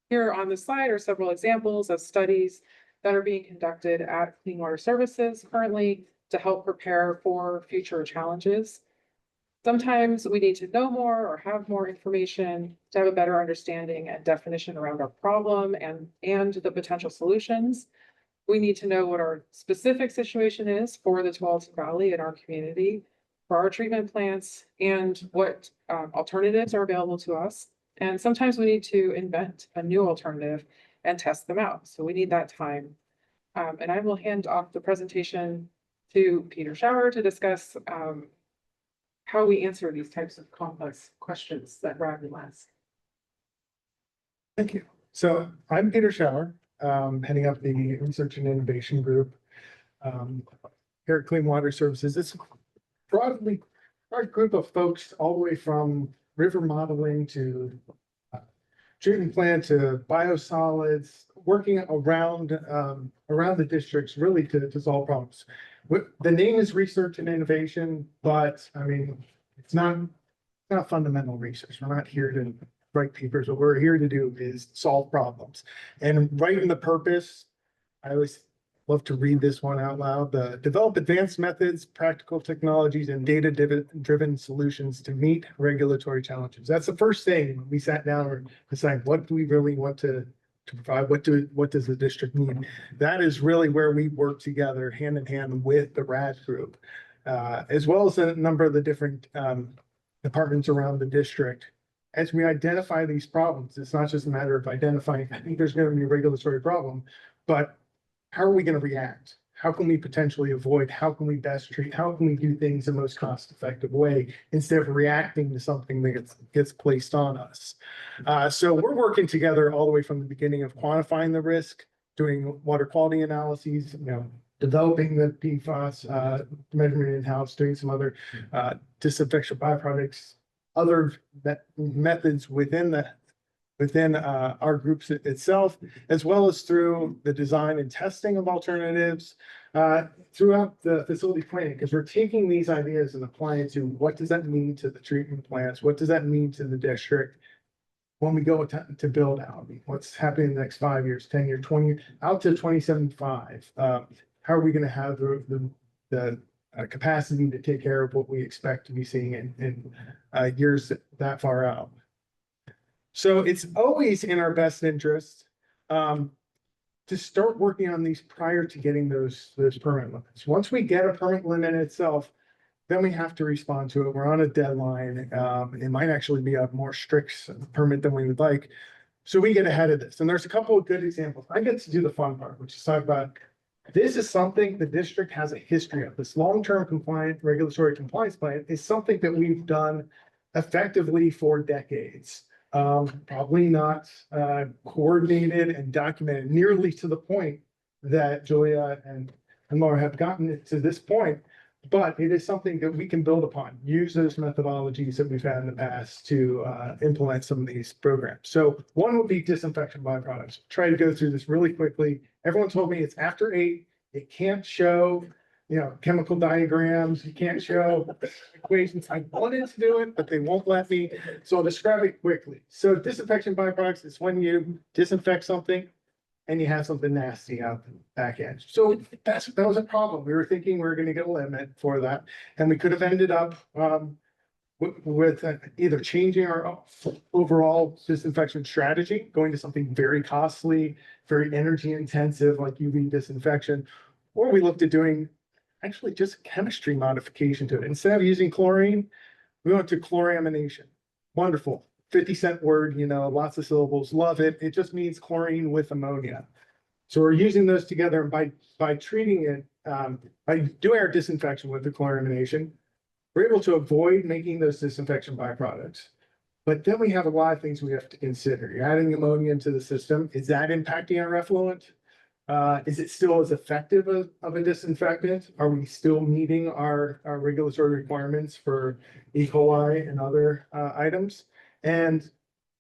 here on the slide are several examples of studies that are being conducted at Clean Water Services currently to help prepare for future challenges. Sometimes we need to know more or have more information to have a better understanding and definition around our problem and the potential solutions. We need to know what our specific situation is for the Tualatin Valley and our community, for our treatment plants, and what alternatives are available to us. And sometimes we need to invent a new alternative and test them out. So we need that time. And I will hand off the presentation to Peter Schauer to discuss how we answer these types of complex questions that Rodney asked. Thank you. So I'm Peter Schauer, heading up the Research and Innovation Group here at Clean Water Services. It's broadly our group of folks all the way from river modeling to treatment plant to biosolids, working around the districts really to solve problems. The name is Research and Innovation, but I mean, it's not fundamental research. We're not here to write papers. What we're here to do is solve problems. And right in the purpose, I always love to read this one out loud. Develop advanced methods, practical technologies, and data-driven solutions to meet regulatory challenges. That's the first thing we sat down and decided, what do we really want to provide? What does the district need? That is really where we work together hand in hand with the RAD group, as well as a number of the different departments around the district. As we identify these problems, it's not just a matter of identifying, I think there's going to be a regulatory problem, but how are we going to react? How can we potentially avoid? How can we best treat? How can we do things the most cost-effective way instead of reacting to something that gets placed on us? So we're working together all the way from the beginning of quantifying the risk, doing water quality analyses, developing the PFAS measurement in-house, doing some other disinfection byproducts, other methods within our groups itself, as well as through the design and testing of alternatives throughout the facility planning, because we're taking these ideas and applying to what does that mean to the treatment plants? What does that mean to the district when we go to build out? What's happening in the next 5 years, 10 years, 20 years, out to 2075? How are we going to have the capacity to take care of what we expect to be seeing in years that far out? So it's always in our best interest to start working on these prior to getting those permit limits. Once we get a permit limit itself, then we have to respond to it. We're on a deadline. It might actually be a more strict permit than we would like. So we get ahead of this. And there's a couple of good examples. I get to do the fun part, which is talk about this is something the district has a history of. This long-term compliant regulatory compliance plan is something that we've done effectively for decades. Probably not coordinated and documented nearly to the point that Julia and Laura have gotten it to this point, but it is something that we can build upon, use those methodologies that we've had in the past to implement some of these programs. So one would be disinfection byproducts. Try to go through this really quickly. Everyone told me it's after 8. It can't show chemical diagrams. You can't show equations. I wanted to do it, but they won't let me. So I'll describe it quickly. So disinfection byproducts is when you disinfect something and you have something nasty out the back end. So that was a problem. We were thinking we were going to get a limit for that. And we could have ended up with either changing our overall disinfection strategy, going to something very costly, very energy intensive like UV disinfection, or we looked at doing actually just chemistry modification to it. Instead of using chlorine, we went to chloramination. Wonderful. 50-cent word, you know, lots of syllables, love it. It just means chlorine with ammonia. So we're using those together, and by treating it, by doing our disinfection with the chloramination, we're able to avoid making those disinfection byproducts. But then we have a lot of things we have to consider. You're adding ammonia into the system. Is that impacting our effluent? Is it still as effective of a disinfectant? Are we still meeting our regulatory requirements for E. coli and other items? And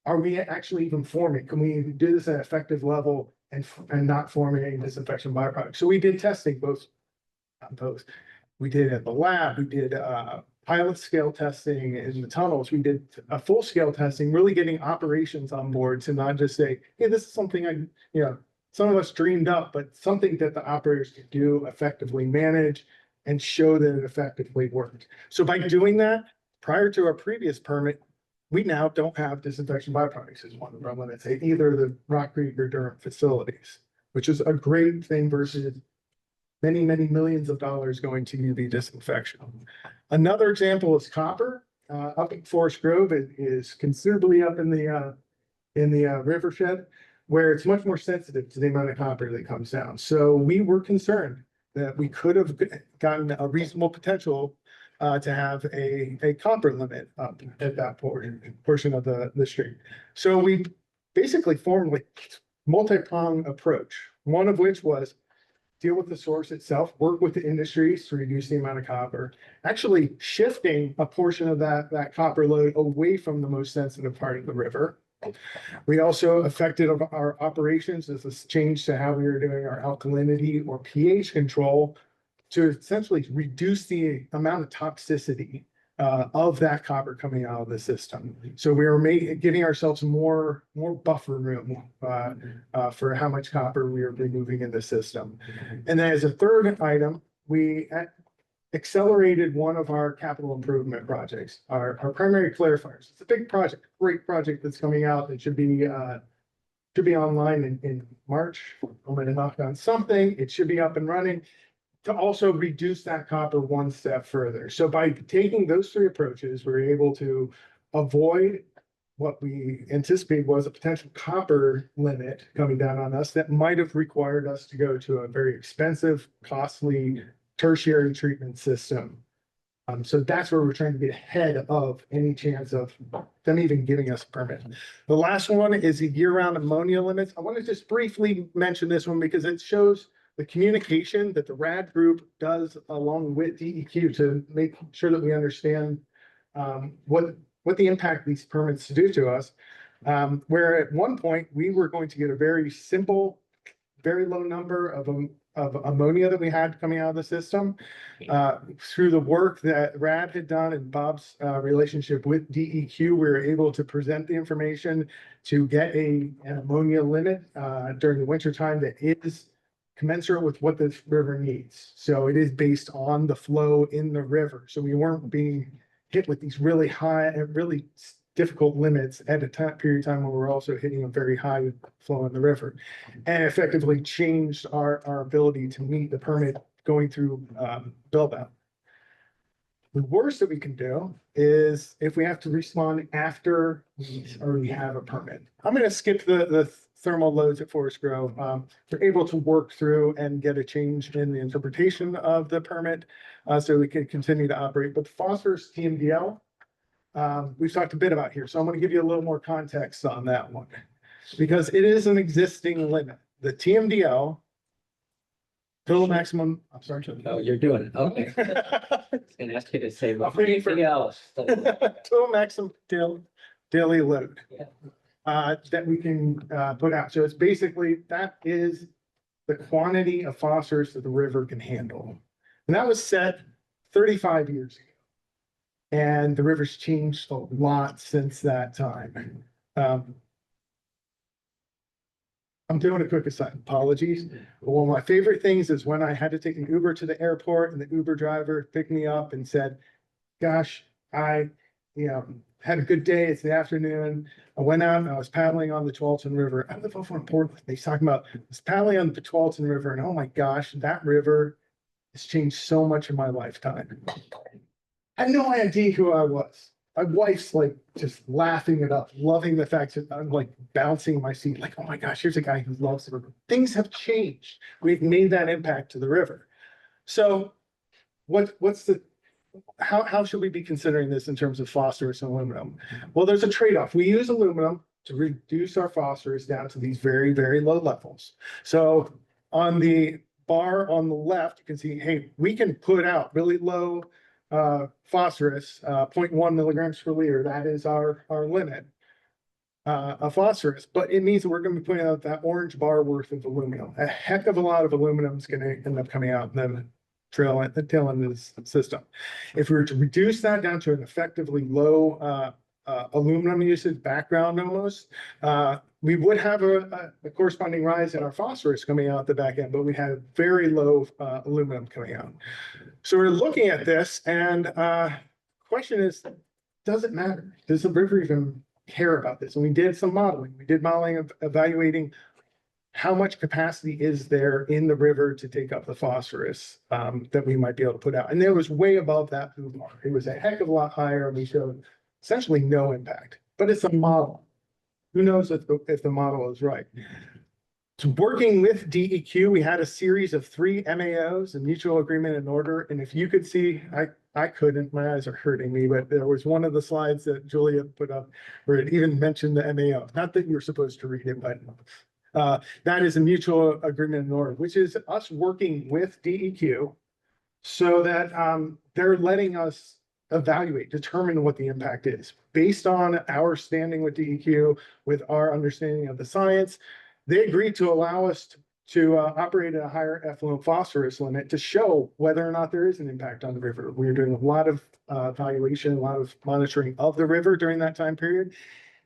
are we actually even forming? Can we do this at an effective level and not forming any disinfection byproducts? So we did testing both. We did at the lab, we did pilot scale testing in the tunnels, we did a full scale testing, really getting operations on board to not just say, hey, this is something some of us dreamed up, but something that the operators could do effectively manage and show that it effectively worked. So by doing that, prior to our previous permit, we now don't have disinfection byproducts as one of our limits at either the Rock Creek or Durham facilities, which is a great thing versus many, many millions of dollars going to UV disinfection. Another example is copper. Up in Forest Grove, it is considerably up in the rivershed, where it's much more sensitive to the amount of copper that comes down. So we were concerned that we could have gotten a reasonable potential to have a copper limit up at that portion of the stream. So we basically formed a multi-pronged approach, one of which was deal with the source itself, work with the industries to reduce the amount of copper, actually shifting a portion of that copper load away from the most sensitive part of the river. We also affected our operations as this change to how we were doing our alkalinity or pH control to essentially reduce the amount of toxicity of that copper coming out of the system. So we were giving ourselves more buffer room for how much copper we are removing in the system. And then as a third item, we accelerated one of our capital improvement projects, our primary clarifiers. It's a big project, great project that's coming out that should be online in March. I'm going to knock on something. It should be up and running to also reduce that copper one step further. So by taking those three approaches, we're able to avoid what we anticipate was a potential copper limit coming down on us that might have required us to go to a very expensive, costly tertiary treatment system. So that's where we're trying to get ahead of any chance of them even giving us a permit. The last one is the year-round ammonia limits. I want to just briefly mention this one because it shows the communication that the RAD group does along with DEQ to make sure that we understand what the impact these permits do to us. Where at one point we were going to get a very simple, very low number of ammonia that we had coming out of the system. Through the work that RAD had done and Bob's relationship with DEQ, we were able to present the information to get an ammonia limit during the winter time that is commensurate with what the river needs. So it is based on the flow in the river. So we weren't being hit with these really high and really difficult limits at a period of time when we're also hitting a very high flow in the river, and effectively changed our ability to meet the permit going through build out. The worst that we can do is if we have to respond after we already have a permit. I'm going to skip the thermal loads at Forest Grove. We're able to work through and get a change in the interpretation of the permit so we can continue to operate. But the phosphorus TMDL, we've talked a bit about here. So I'm going to give you a little more context on that one because it is an existing limit. The TMDL, total maximum, I'm sorry. Oh, you're doing it. Okay. I was gonna ask you to say anything else. Total maximum daily load. Yeah. That we can put out. So it's basically, that is the quantity of phosphorus that the river can handle. And that was set 35 years ago. And the river's changed a lot since that time. I'm doing a quick aside, apologies. But one of my favorite things is when I had to take an Uber to the airport and the Uber driver picked me up and said, gosh, had a good day. It's the afternoon. I went out and I was paddling on the Tualatin River. I live over in Portland. He's talking about I was paddling on the Tualatin River, and oh my gosh, that river has changed so much in my lifetime. I had no idea who I was. My wife's like just laughing it up, loving the fact that I'm like bouncing in my seat, like, oh my gosh, here's a guy who loves the river. Things have changed. We've made that impact to the river. So how should we be considering this in terms of phosphorus and aluminum? Well, there's a trade-off. We use aluminum to reduce our phosphorus down to these very, very low levels. So on the bar on the left, you can see, hey, we can put out really low phosphorus, 0.1 milligrams per liter. That is our limit of phosphorus, but it means that we're going to be putting out that orange bar worth of aluminum. A heck of a lot of aluminum is going to end up coming out in the tail end of this system. If we were to reduce that down to an effectively low aluminum usage background almost, we would have a corresponding rise in our phosphorus coming out the back end, but we had very low aluminum coming out. So we're looking at this, and question is, does it matter? Does the river even care about this? And we did some modeling. We did modeling of evaluating how much capacity is there in the river to take up the phosphorus that we might be able to put out. And it was way above that blue bar. It was a heck of a lot higher, and we showed essentially no impact. But it's a model. Who knows if the model is right? So working with DEQ, we had a series of 3 MAOs, a mutual agreement and order. And if you could see, I couldn't, my eyes are hurting me, but there was one of the slides that Julia put up where it even mentioned the MAO. Not that you're supposed to read it, but that is a mutual agreement and order, which is us working with DEQ so that they're letting us evaluate, determine what the impact is. Based on our standing with DEQ, with our understanding of the science, they agreed to allow us to operate at a higher effluent phosphorus limit to show whether or not there is an impact on the river. We were doing a lot of evaluation, a lot of monitoring of the river during that time period,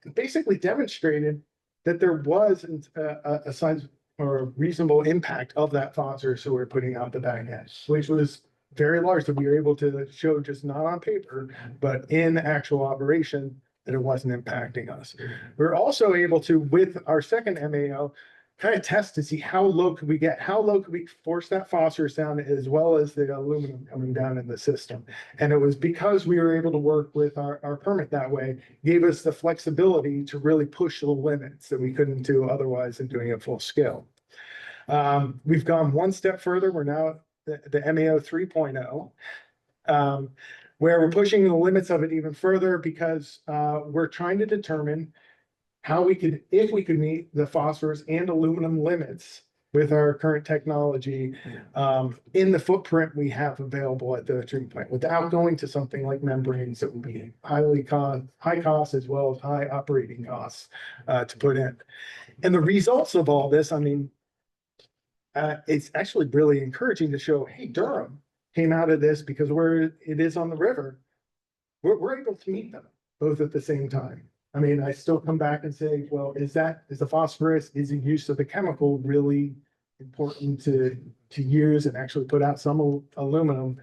and basically demonstrated that there was a size or a reasonable impact of that phosphorus that we're putting out the back end, which was very large, that we were able to show just not on paper, but in actual operation, that it wasn't impacting us. We're also able to, with our second MAO, kind of test to see how low could we get, how low could we force that phosphorus down, as well as the aluminum coming down in the system. And it was because we were able to work with our permit that way, gave us the flexibility to really push the limits that we couldn't do otherwise in doing it full scale. We've gone one step further. We're now the MAO 3.0, where we're pushing the limits of it even further, because we're trying to determine how we could, if we could meet the phosphorus and aluminum limits with our current technology in the footprint we have available at the treatment plant, without going to something like membranes that would be high cost as well as high operating costs to put in. And the results of all this, I mean, it's actually really encouraging to show, hey, Durham came out of this because where it is on the river, we're able to meet them both at the same time. I mean, I still come back and say, well, is the phosphorus, is the use of the chemical really important to use and actually put out some aluminum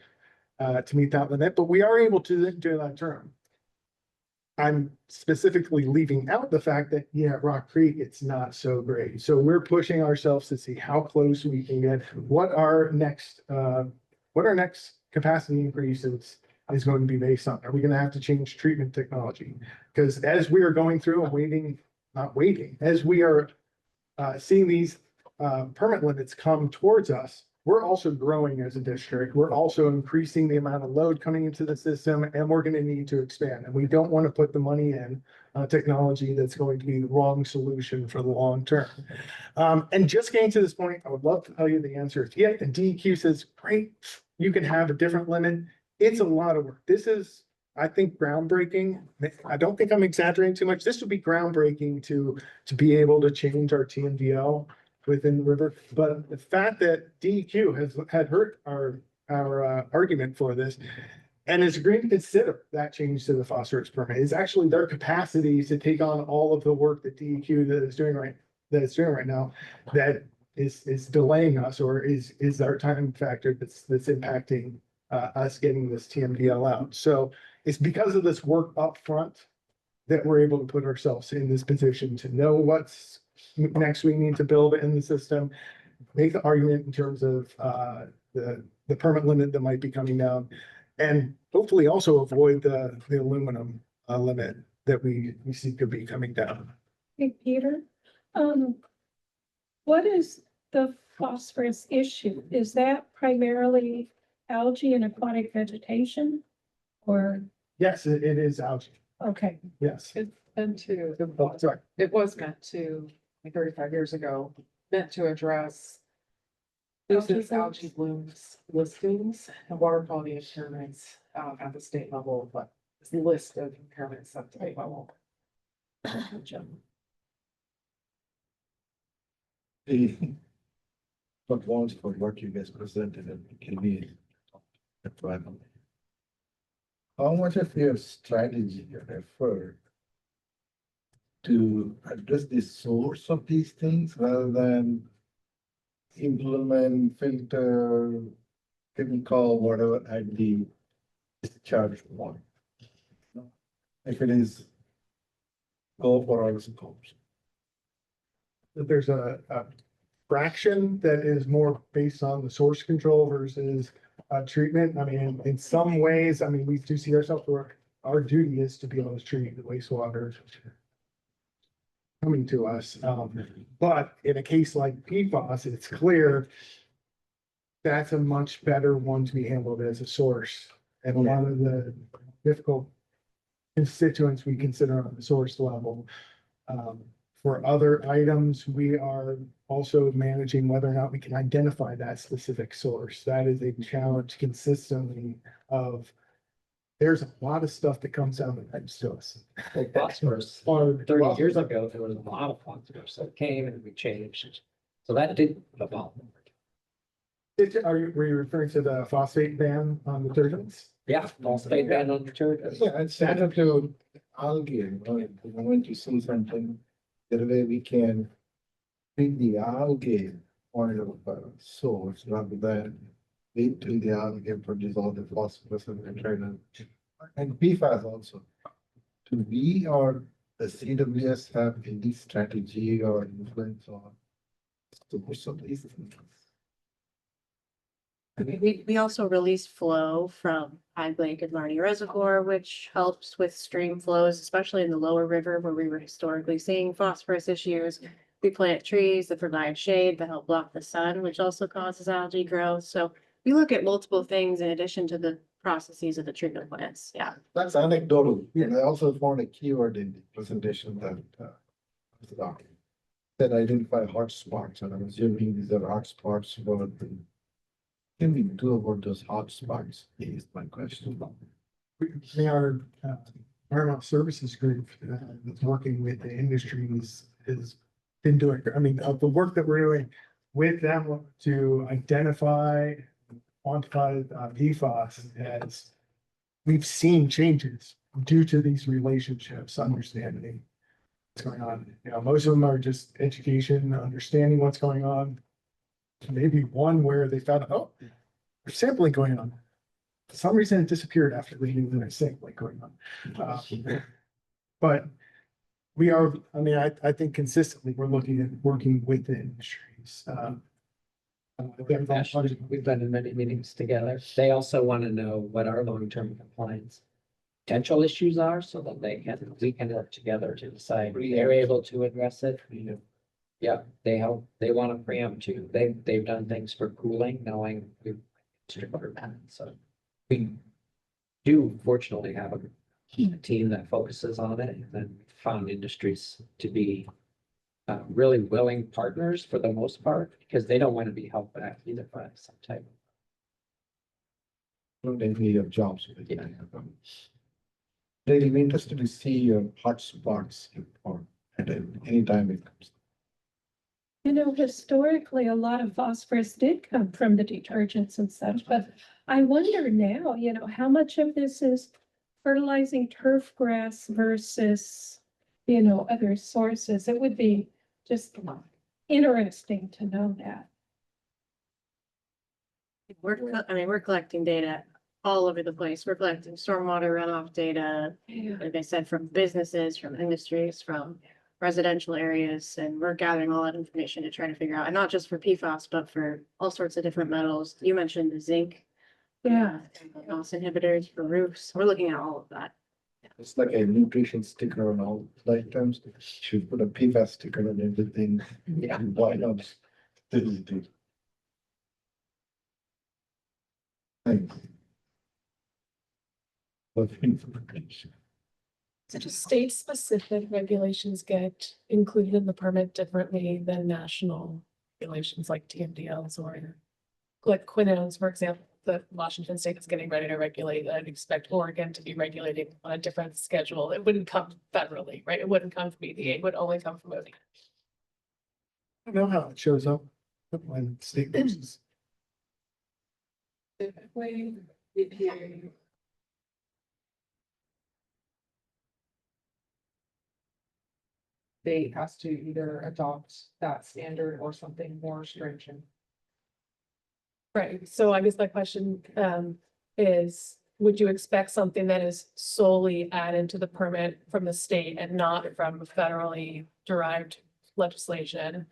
to meet that limit? But we are able to do that term. I'm specifically leaving out the fact that, yeah, at Rock Creek, it's not so great. So we're pushing ourselves to see how close we can get, what our next capacity increases is going to be based on. Are we going to have to change treatment technology? Because as we are going through and as we are seeing these permit limits come towards us, we're also growing as a district. We're also increasing the amount of load coming into the system, and we're going to need to expand. And we don't want to put the money in technology that's going to be the wrong solution for the long term. And just getting to this point, I would love to tell you the answer is yeah. And DEQ says, great, you can have a different limit. It's a lot of work. This is, I think, groundbreaking. I don't think I'm exaggerating too much. This would be groundbreaking to be able to change our TMDL within the river. But the fact that DEQ had heard our argument for this and is agreeing to consider that change to the phosphorus permit is actually their capacity to take on all of the work that DEQ is doing right now, that is delaying us, or is our time factor that's impacting us getting this TMDL out. So it's because of this work up front that we're able to put ourselves in this position to know what's next we need to build in the system, make the argument in terms of the permit limit that might be coming down, and hopefully also avoid the aluminum limit that we see could be coming down. Hey, Peter, what is the phosphorus issue? Is that primarily algae and aquatic vegetation? Or, Yes, it is algae. okay, Yes. It's meant to, Oh, sorry. it was meant to, like 35 years ago, meant to address nuisance algae blooms listings and water quality impairments at the state level, but this list of impairments at the state level. But once for what you guys presented and can be. How much of your strategy or effort to address the source of these things rather than implement, filter, chemical, whatever at the discharge point? If it is go for all scopes. There's a fraction that is more based on the source control versus treatment. I mean, in some ways, I mean, we do see ourselves work. Our duty is to be able to treat the wastewater coming to us. But in a case like PFAS, it's clear that's a much better one to be handled as a source. And a lot of the difficult constituents we consider on the source level. For other items, we are also managing whether or not we can identify that specific source. That is a challenge consistently of, there's a lot of stuff that comes out that comes to us. Like phosphorus, Or 30 years ago, there was a lot of phosphorus that came and we changed. So that did evolve. Were you referring to the phosphate ban on detergents? Yeah, phosphate ban on detergents. Yeah, it's standard to algae, you know, if you want to see something, that way we can treat the algae point of source rather than wait till the algae produce all the phosphorus and nitrogen. And PFAS also. Do we or the CWS have any strategy or influence on source of these things? We also release flow from High Lake and Marnie Reservoir, which helps with stream flows, especially in the lower river where we were historically seeing phosphorus issues. We plant trees that provide shade that help block the sun, which also causes algae growth. So we look at multiple things in addition to the processes of the treatment plants. Yeah. That's anecdotal. And I also found a keyword in the presentation that that identify hotspots, and I'm assuming these are hotspots for the. Can we do about those hotspots? Is my question. We are, environmental services group that's working with the industries has been doing, I mean, of the work that we're doing with them to identify, quantify PFAS as we've seen changes due to these relationships, understanding what's going on. You know, most of them are just education, understanding what's going on. Maybe one where they found, oh, there's sampling going on. For some reason it disappeared after we knew there was sampling going on. But we are, I mean, I think consistently we're looking at working with the industries. We've been in many meetings together. They also want to know what our long-term compliance potential issues are so that we can work together to decide if they're able to address it. Yeah, they want to preempt too. They've done things for cooling, knowing we've stricter that. So we do fortunately have a team that focuses on it, and then found industries to be really willing partners for the most part, because they don't want to be held back either by some type Don't envy your jobs. Really be interested to see your hotspots or at any time it comes. you know, historically, a lot of phosphorus did come from the detergents and such, but I wonder now, you know, how much of this is fertilizing turf grass versus, you know, other sources. It would be just interesting to know that. We're collecting data all over the place. We're collecting stormwater runoff data, like I said, from businesses, from industries, from residential areas, and we're gathering all that information to try to figure out, and not just for PFAS, but for all sorts of different metals. You mentioned the zinc. Yeah. NOS inhibitors for roofs. We're looking at all of that. It's like a nutrition sticker on all items. Should put a PFAS sticker on everything. Yeah. Why not? Thanks. Of information. So do state-specific regulations get included in the permit differently than national regulations like TMDLs or like quinones, for example, that Washington State is getting ready to regulate? I'd expect Oregon to be regulating on a different schedule. It wouldn't come federally, right? It wouldn't come from EPA, it would only come from ODNR. I don't know how it shows up when state versus. Typically, EPA. State has to either adopt that standard or something more stringent. Right, so I guess my question is, would you expect something that is solely added to the permit from the state and not from federally derived legislation?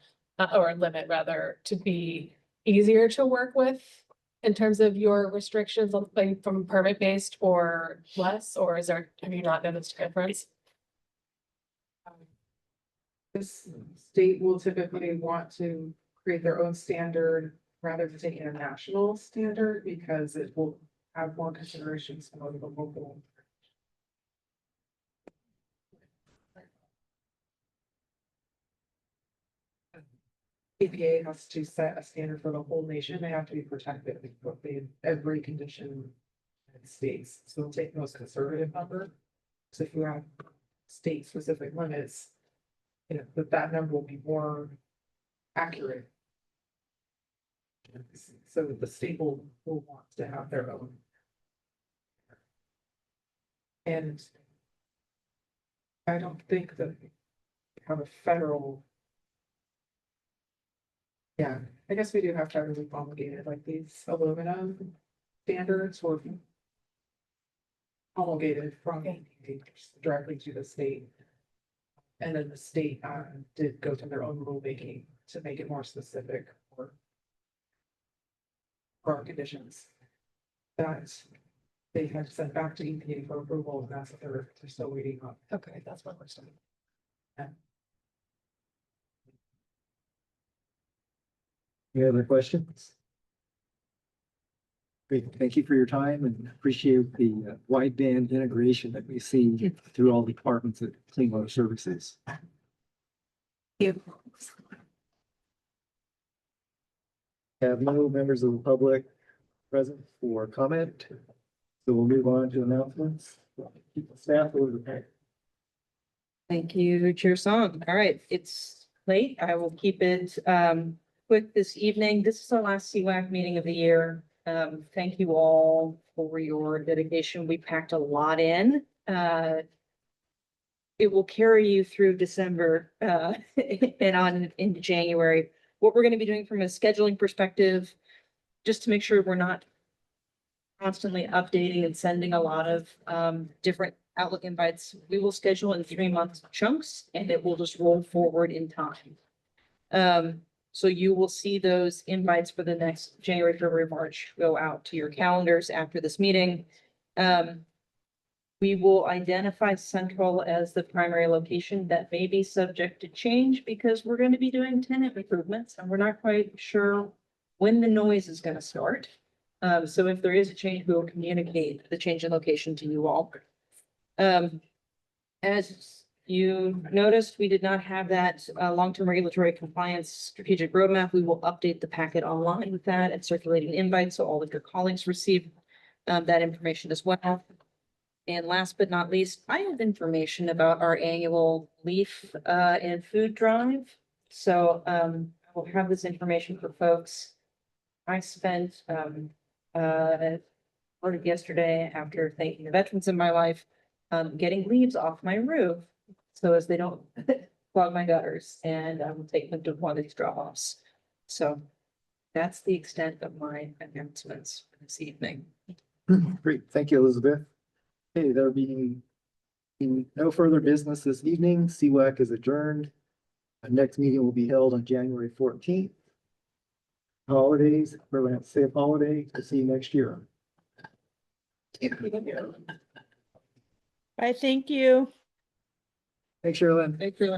Or limit rather, to be easier to work with in terms of your restrictions on like from permit based or less, or have you not noticed a difference? This state will typically want to create their own standard rather than take international standard because it will have more considerations for the local. EPA has to set a standard for the whole nation. They have to be protected in every condition in the states. So they'll take the most conservative number. So if you have state specific limits, you know, that number will be more accurate. So the state will want to have their own. And I don't think that we have a federal. Yeah, I guess we do have federally promulgated, like these aluminum standards were promulgated from EPA directly to the state. And then the state did go to their own rulemaking to make it more specific for our conditions. That they had sent back to EPA for approval, and that's what they're still waiting on. Okay, that's what we're saying. Any other questions? Great, thank you for your time and appreciate the wideband integration that we see through all the departments at Clean Water Services. Have no members of the public present for comment, so we'll move on to announcements. Keep the staff over the pay. Thank you, Chair Song. All right, it's late. I will keep it quick this evening. This is our last CWAC meeting of the year. Thank you all for your dedication. We packed a lot in. It will carry you through December and on into January. What we're going to be doing from a scheduling perspective, just to make sure we're not constantly updating and sending a lot of different Outlook invites. We will schedule in 3-month chunks and it will just roll forward in time. So you will see those invites for the next January, February, March go out to your calendars after this meeting. We will identify Central as the primary location. That may be subject to change because we're going to be doing tenant improvements and we're not quite sure when the noise is going to start. So if there is a change, we will communicate the change in location to you all. As you noticed, we did not have that long-term regulatory compliance strategic roadmap. We will update the packet online with that and circulating invites, so all of your colleagues receive that information as well. And last but not least, I have information about our annual leaf and food drive. So I will have this information for folks. I spent part of yesterday, after thanking the veterans in my life, getting leaves off my roof so as they don't clog my gutters, and I will take them to one of these drop-offs. So that's the extent of my announcements for this evening. Great, thank you, Elizabeth. Okay, there being no further business this evening, CWAC is adjourned. Our next meeting will be held on January 14th. Holidays, we're going to say holiday to see you next year. Bye, thank you. Thanks, Sherilyn. Thank you.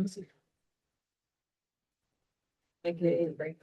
AKA break.